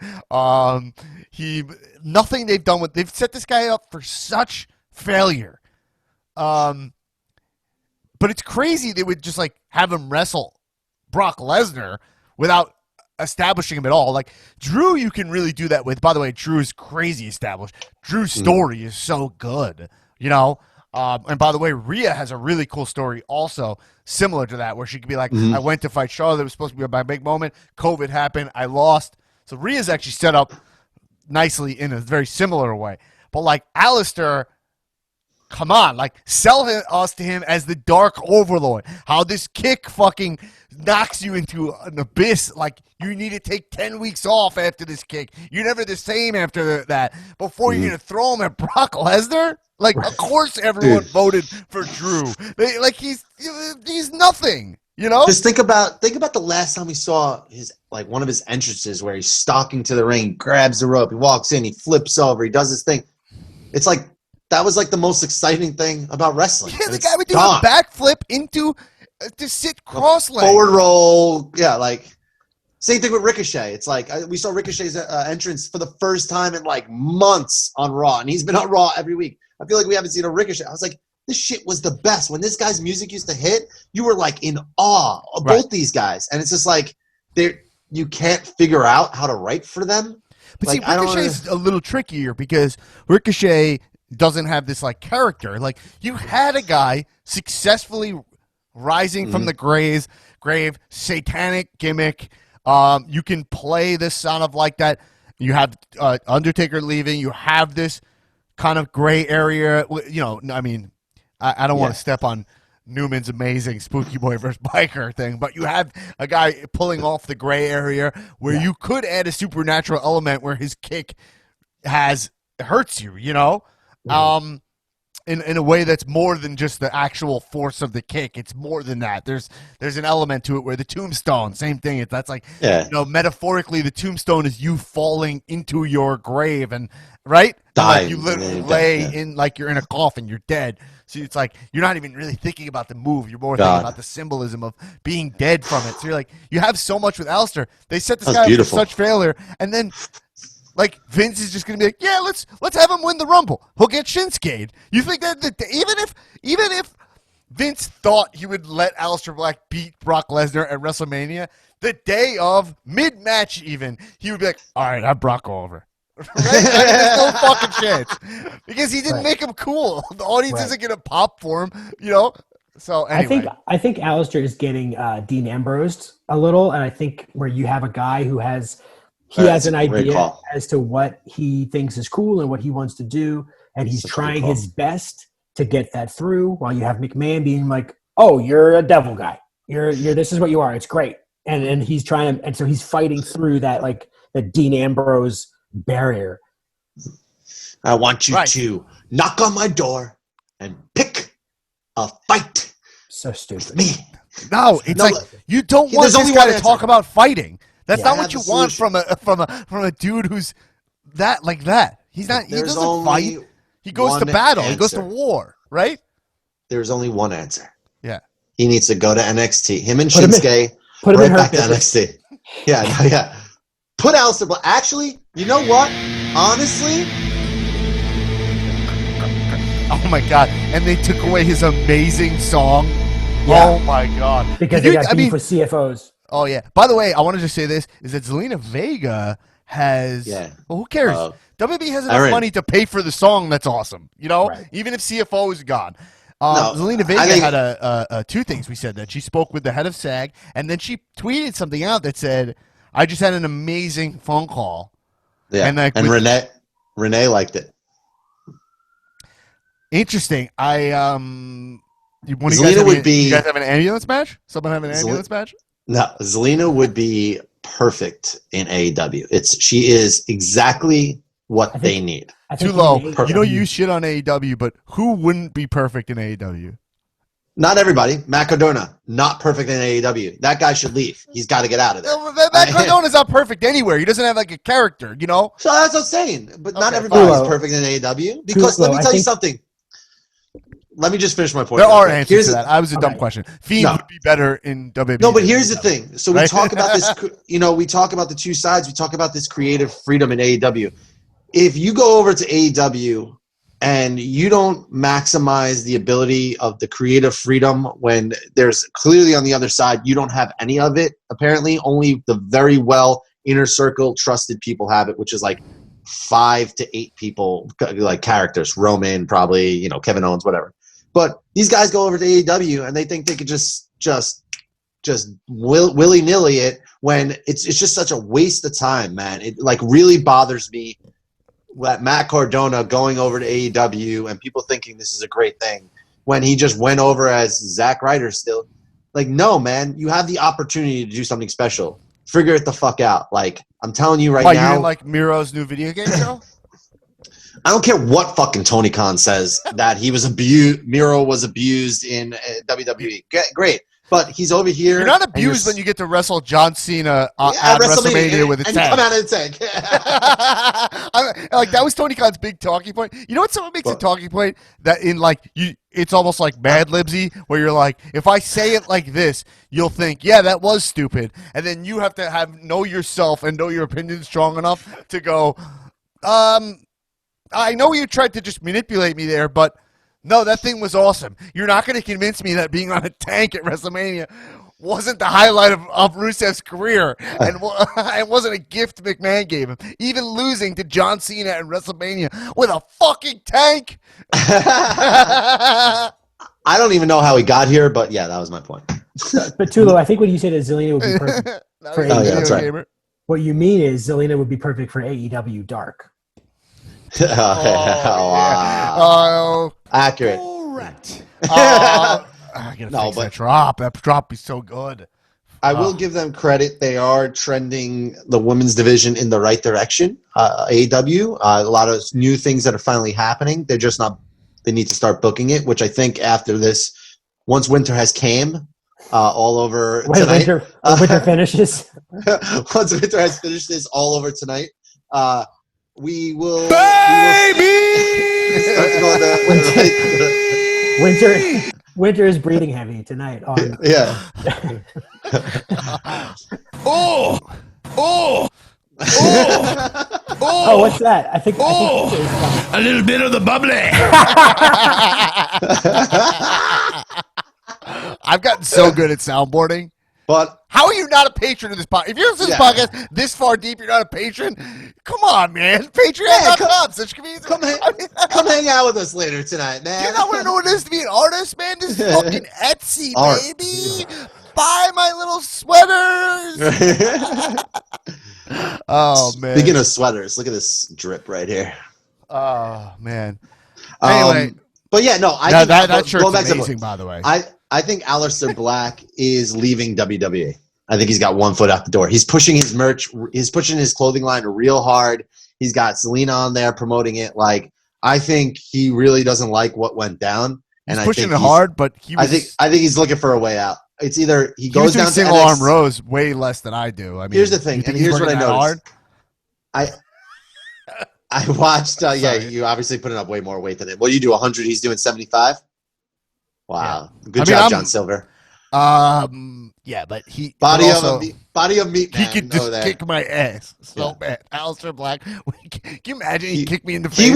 Nothing they've set this guy up for such failure. But it's crazy they would just like have him wrestle Brock Lesnar without establishing him at all. Like Drew, you can really do that with. By the way, Drew is crazy established. Drew's story is so good, and by the way, Rhea has a really cool story also similar to that, where she could be like, I went to fight Charlotte. It was supposed to be my big moment. COVID happened. I lost. So Rhea's actually set up nicely in a very similar way. But like Aleister, come on, like sell us to him as the Dark Overlord. How this kick fucking knocks you into an abyss. Like you need to take 10 weeks off after this kick. You're never the same after that. Before you're going to throw him at Brock Lesnar? Like, of course everyone voted for Drew. He's nothing, Just think about the last time we saw one of his entrances where he's stalking to the ring, grabs the rope, he walks in, he flips over, he does his thing. It's like that was like the most exciting thing about wrestling. Yeah, the guy would do a backflip into to sit cross-legged. Forward roll, yeah, like same thing with Ricochet. It's like we saw Ricochet's entrance for the first time in like months on Raw, and he's been on Raw every week. I feel like we haven't seen a Ricochet. I was like, this shit was the best. When this guy's music used to hit, you were like in awe of both these guys. And it's just like you can't figure out how to write for them. But like, see, Ricochet's a little trickier because Ricochet doesn't have this like character. Like you had a guy successfully rising from the grave, satanic gimmick. You can play this sound of like that. You have Undertaker leaving. You have this kind of gray area, I mean, I don't want to step on Newman's amazing Spooky Boy versus Biker thing, but you have a guy pulling off the gray area where you could add a supernatural element where his kick hurts you, in a way that's more than just the actual force of the kick. It's more than that. There's an element to it where the tombstone, same thing. That's like, metaphorically, the tombstone is you falling into your grave and right? Like you literally lay in like you're in a coffin, you're dead. So it's like you're not even really thinking about the move. You're more thinking about the symbolism of being dead from it. So you're like, you have so much with Aleister. They set this guy up for such failure, and then like Vince is just gonna be like, yeah, let's have him win the Rumble. He'll get Shinsuke'd. You think that even if Vince thought he would let Aleister Black beat Brock Lesnar at WrestleMania, the day of mid-match even, he would be like, all right, have Brock go over. Right? I mean, there's no fucking chance because he didn't make him cool. The audience isn't gonna pop for him, you know. So anyway. I think Aleister is getting Dean Ambrose a little, and I think where you have a guy who has an idea as to what he thinks is cool and what he wants to do, and he's trying his best to get that through. While you have McMahon being like, "Oh, you're a devil guy. You're this is what you are. It's great," and he's trying to, and so he's fighting through that like the Dean Ambrose barrier. I want you to knock on my door and pick a fight. So stupid. Me. No, it's like you don't want this guy to talk about fighting. That's not what you want from a dude who's that like that. He's not. He doesn't fight. He goes to battle. He goes to war. Right. There's only one answer. Yeah. He needs to go to NXT. Him and Shinsuke. Put him in back to NXT. Yeah. Put Aleister Black. Actually, you know what? Honestly. Oh my God! And they took away his amazing song. Yeah. Oh my God! Because they got beef with CFOs. Oh yeah. By the way, I want to just say this: is that Zelina Vega has. Yeah. Well, who cares? WB has enough money to pay for the song. That's awesome. You know, even if CFO is gone. Zelina Vega had two things. We said that she spoke with the head of SAG, and then she tweeted something out that said, "I just had an amazing phone call." Yeah. And Renee liked it. Interesting. You guys have an ambulance match? Someone have an ambulance match? No, Zelina would be perfect in AEW. She is exactly what they need. Too low. You know, you shit on AEW, but who wouldn't be perfect in AEW? Not everybody. Matt Cardona, not perfect in AEW. That guy should leave. He's got to get out of there. Matt Cardona's not perfect anywhere. He doesn't have like a character, you know? So that's what I'm saying. But not everybody's perfect in AEW. Because let me tell you something. Let me just finish my point. There are answers to that. I was a dumb question. Fiend would be better in WWE. No, but here's the thing. So we talk about this, we talk about the two sides. We talk about this creative freedom in AEW. If you go over to AEW and you don't maximize the ability of the creative freedom when there's clearly on the other side, you don't have any of it. Apparently, only the very well inner circle trusted people have it, which is like 5 to 8 people, like characters. Roman, probably, Kevin Owens, whatever. But these guys go over to AEW and they think they could just willy-nilly it when it's just such a waste of time, man. It like really bothers me that Matt Cardona going over to AEW and people thinking this is a great thing when he just went over as Zack Ryder still. Like, no, man, you have the opportunity to do something special. Figure it the fuck out. Like, I'm telling you now. You didn't like Miro's new video game show? I don't care what fucking Tony Khan says that he was abused. Miro was abused in WWE. Great. But he's over here. You're not abused when you get to wrestle John Cena at WrestleMania with a tank. And you come out of the tank. Like, that was Tony Khan's big talking point. You know what someone makes a talking point? That in it's almost like Mad Libsy, where you're like, if I say it like this, you'll think, yeah, that was stupid. And then you have to know yourself and know your opinion strong enough to go, I know you tried to just manipulate me there, but no, that thing was awesome. You're not going to convince me that being on a tank at WrestleMania wasn't the highlight of Rusev's career, and it wasn't a gift McMahon gave him. Even losing to John Cena at WrestleMania with a fucking tank. I don't even know how he got here, but yeah, that was my point. But Tulo, I think what you said is Zelina would be perfect for AEW. Yeah, that's right. What you mean is Zelina would be perfect for AEW Dark. Wow. Accurate. Correct. I gotta fix that drop. That drop is so good. I will give them credit. They are trending the women's division in the right direction. AEW, a lot of new things that are finally happening. They're just not. They need to start booking it, which I think after this, once winter has came, all over tonight. Winter finishes. Once winter has finished this, all over tonight. We will. Winter is breathing heavy tonight. Yeah. Oh, what's that? I think A little bit of the bubbly. I've gotten so good at soundboarding. But how are you not a patron of this podcast? If you're listening to this podcast this far deep, you're not a patron. Come on, man. Patreon.com. Come hang out with us later tonight, man. Do you not want to know what it is to be an artist, man? This is fucking Etsy, Art. baby. Buy my little sweaters. Oh, man. Speaking of sweaters, look at this drip right here. Oh, man. Anyway. But yeah, no, I think that shirt's amazing, by the way. I think Aleister Black is leaving WWE. I think he's got one foot out the door. He's pushing his merch. He's pushing his clothing line real hard. He's got Selena on there promoting it. Like, I think he really doesn't like what went down. And he's pushing it hard, but I think he's looking for a way out. It's either he goes down to single arm rows way less than I do. I mean, here's the thing, and here's what I noticed. I watched. You obviously putting up way more weight than him. What do you do? 100. He's doing 75. Wow, good job, John Silver. Yeah, but he body of meat. Man, he could just kick my ass so bad. Aleister Black. Can you imagine he kicked me in the face?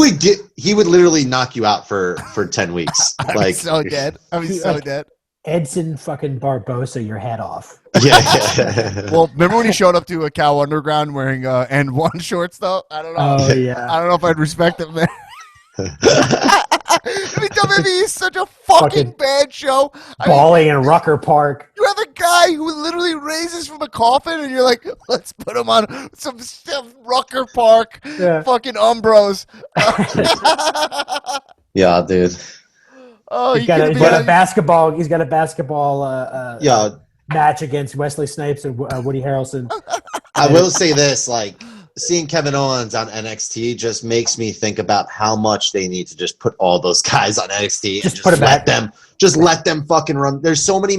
He would literally knock you out for 10 weeks. I'm so dead. I'm so dead. Edson fucking Barbosa, your head off. Yeah. Well, remember when he showed up to a Cow Underground wearing N1 shorts though? I don't know. Oh yeah. I don't know if I'd respect him there. WWE is such a fucking bad show. Bawling in Rucker Park. You have a guy who literally raises from a coffin, and you're like, let's put him on some stuff, Rucker Park, fucking Umbros. Yeah, dude. Oh, he's got a basketball. He's got a basketball match against Wesley Snipes and Woody Harrelson. I will say this, like, seeing Kevin Owens on NXT just makes me think about how much they need to just put all those guys on NXT and just let them fucking run. There's so many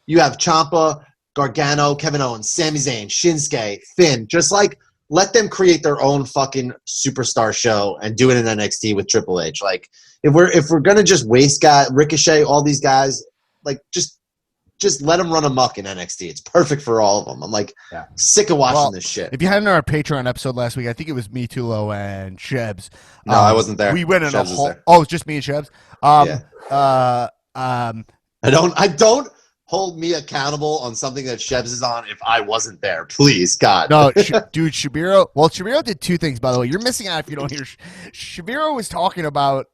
you have Ciampa, Gargano, Kevin Owens, Sami Zayn, Shinsuke, Finn. Just like let them create their own fucking superstar show and do it in NXT with Triple H. Like if we're gonna just waste Ricochet, all these guys, like just let them run amok in NXT. It's perfect for all of them. I'm like sick of watching this shit. If you hadn't heard our Patreon episode last week, I think it was me, Tulo, and Shebs. No, I wasn't there. We went in Shebs a whole. Oh, it's just me and Shebs. I don't hold me accountable on something that Shebs is on if I wasn't there. Please, God. No, dude, Shabiro. Well, Shabiro did two things, by the way. You're missing out if you don't hear. Shabiro was talking about.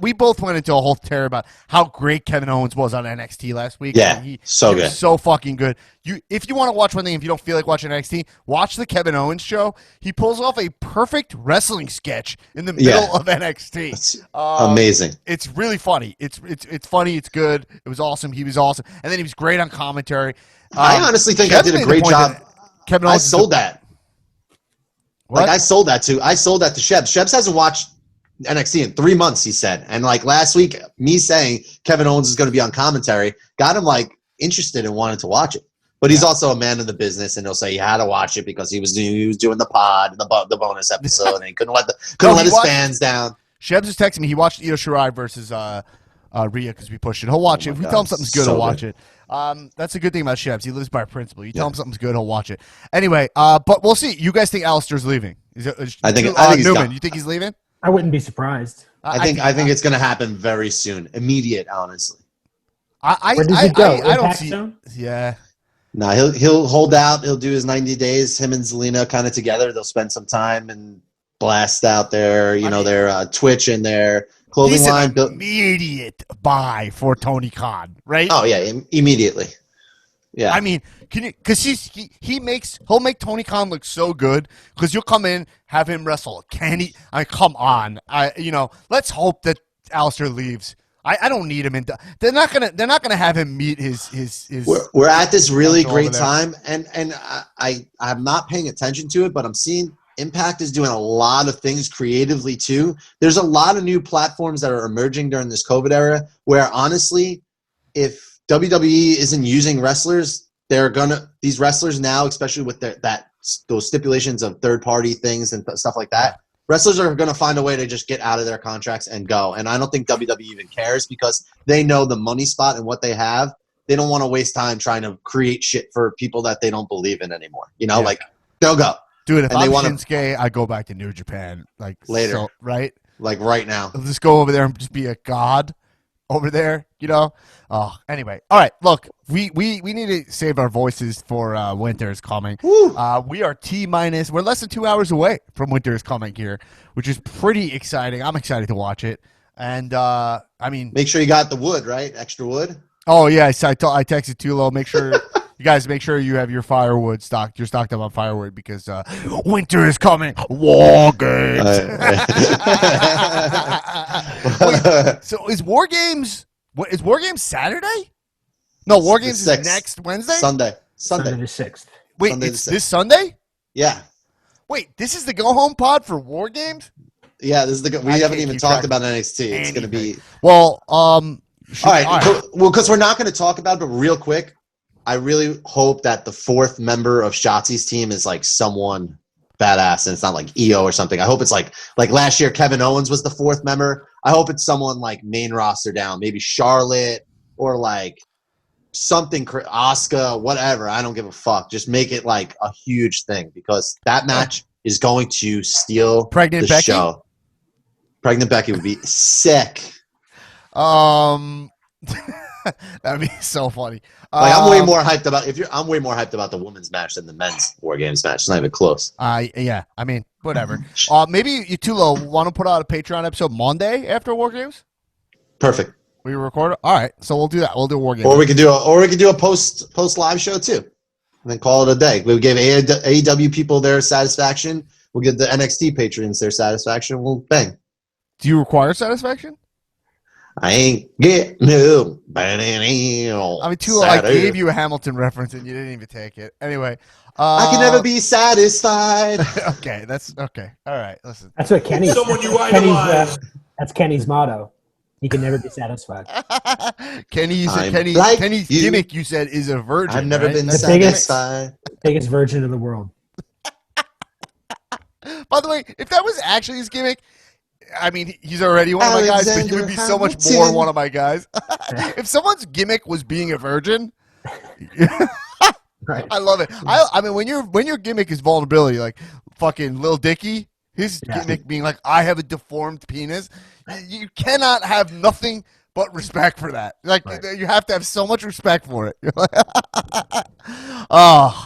We both went into a whole tear about how great Kevin Owens was on NXT last week. Yeah, he good. Was so fucking good. If you want to watch one thing, if you don't feel like watching NXT, watch the Kevin Owens show. He pulls off a perfect wrestling sketch in the middle of NXT. It's amazing. It's really funny. It's funny. It's good. It was awesome. He was awesome. And then he was great on commentary. I honestly think I did a great job. Kevin Owens sold that. What? Like I sold that to Shebs. Shebs hasn't watched NXT in 3 months, he said. And like last week, me saying Kevin Owens is going to be on commentary got him like interested and wanted to watch it. But he's also a man of the business, and he'll say he had to watch it because he was doing the pod, the bonus episode, and he couldn't let his fans down. Shebs is texting me. He watched Io Shirai versus Rhea because we pushed it. He'll watch it. If we tell him something's good, he'll watch it. That's a good thing about Shebs. He lives by principle. You tell him something's good, he'll watch it. Anyway, but we'll see. You guys think Alistair's leaving? I think he's Newman. gone. You think he's leaving? I wouldn't be surprised. I think it's going to happen very soon, immediate. Honestly, where does he go? I don't see. Yeah. No, he'll hold out. He'll do his 90 days. Him and Zelina kind of together. They'll spend some time and blast out their their Twitch and their clothing line. Immediate buy for Tony Khan, right? Oh yeah, immediately. Yeah, I mean, because he'll make Tony Khan look so good because you'll come in, have him wrestle. Can he? Come on, let's hope that Alistair leaves. I don't need him, they're not gonna have him meet his. We're at this really great time, and I'm not paying attention to it, but I'm seeing Impact is doing a lot of things creatively too. There's a lot of new platforms that are emerging during this COVID era where honestly, if WWE isn't using wrestlers, these wrestlers now, especially with those stipulations of third-party things and stuff like that, wrestlers are going to find a way to just get out of their contracts and go. And I don't think WWE even cares because they know the money spot and what they have. They don't want to waste time trying to create shit for people that they don't believe in anymore. Like they'll go. Dude, if and I'm they want Shinsuke, I go back to New Japan. Like Later. so, right? like right now. I'll just go over there and just be a god over there, you know? Oh, anyway. All right, look, we need to save our voices for Winter is Coming. We are T-minus. We're less than 2 hours away from Winter is Coming here, which is pretty exciting. I'm excited to watch it. And, I mean... Make sure you got the wood, right? Extra wood? Oh, yeah, I texted Tulo. Make sure... You guys make sure you have your firewood stocked. You're stocked up on firewood because winter is coming. War Games. Wait, so is War Games? What is War Games Saturday? No, War Games is next Wednesday. Sunday the 6th. Wait, Sunday it's this Sunday? Yeah. Wait, this is the go home pod for War Games? Yeah, this is the. We haven't even talked about NXT. It's going to be. Well, all right. Well, because we're not going to talk about it, but real quick. I really hope that the fourth member of Shotzi's team is like someone badass and it's not like EO or something. I hope it's like last year Kevin Owens was the fourth member. I hope it's someone like main roster down, maybe Charlotte or like something, Asuka, whatever. I don't give a fuck. Just make it like a huge thing because that match is going to steal Pregnant the Becky? show. Pregnant Becky would be sick. That'd be so funny. I'm way more hyped about I'm way more hyped about the women's match than the men's War Games match. It's not even close. Yeah. I mean, whatever. Maybe you Tulo want to put out a Patreon episode Monday after War Games. Perfect. We record it. All right, so we'll do that. We'll do War Games. Or we could do a post live show too, and then call it a day. We gave AEW people their satisfaction. We'll give the NXT patrons their satisfaction. We'll bang. Do you require satisfaction? I ain't get no. I mean, Tulo, I gave you a Hamilton reference and you didn't even take it. Anyway, I can never be satisfied. Okay, that's okay. All right, listen. That's what Kenny's. Someone you idolize. That's Kenny's motto. He can never be satisfied. Kenny's gimmick. You said is a virgin. I've never been The satisfied. biggest virgin in the world. By the way, if that was actually his gimmick. I mean, he's already one of my guys, but he would be so much more one of my guys. If someone's gimmick was being a virgin, Right. I love it. I mean, when your gimmick is vulnerability, like fucking Lil Dicky, his gimmick being like, I have a deformed penis, you cannot have nothing but respect for that. Like, you have to have so much respect for it.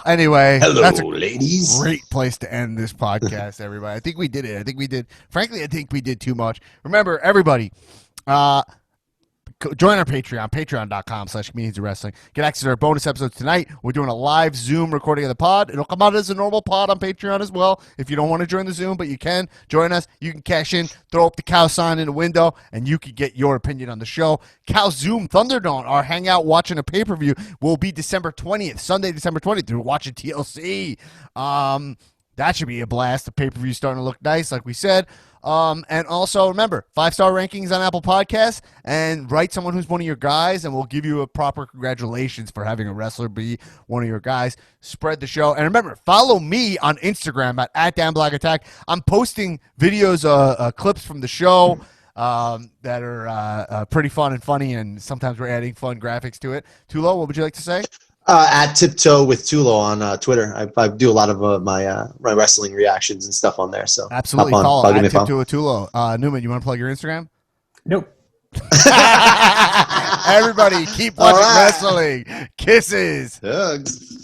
Anyway. Hello, that's a ladies. Great place to end this podcast, everybody. I think we did it. Frankly, I think we did too much. Remember, everybody, join our Patreon, patreon.com/comedians of wrestling. Get access to our bonus episodes tonight. We're doing a live Zoom recording of the pod. It'll come out as a normal pod on Patreon as well. If you don't want to join the Zoom, but you can join us, you can cash in, throw up the cow sign in the window, and you can get your opinion on the show. Cow Zoom Thunderdome, our hangout watching a pay-per-view, will be December 20th, Sunday, December 20th. We're watching TLC. That should be a blast. The pay-per-view starting to look nice, like we said. And also, remember, 5-star rankings on Apple Podcasts, and write someone who's one of your guys, and we'll give you a proper congratulations for having a wrestler be one of your guys. Spread the show. And remember, follow me on Instagram at @DanBlackAttack. I'm posting videos, clips from the show that are pretty fun and funny, and sometimes we're adding fun graphics to it. Tulo, what would you like to say? At Tiptoe with Tulo on Twitter. I do a lot of my wrestling reactions and stuff on there. So absolutely follow at Tiptoe with Tulo. Newman, you want to plug your Instagram? Nope. Everybody, keep watching wrestling. Kisses. Hugs.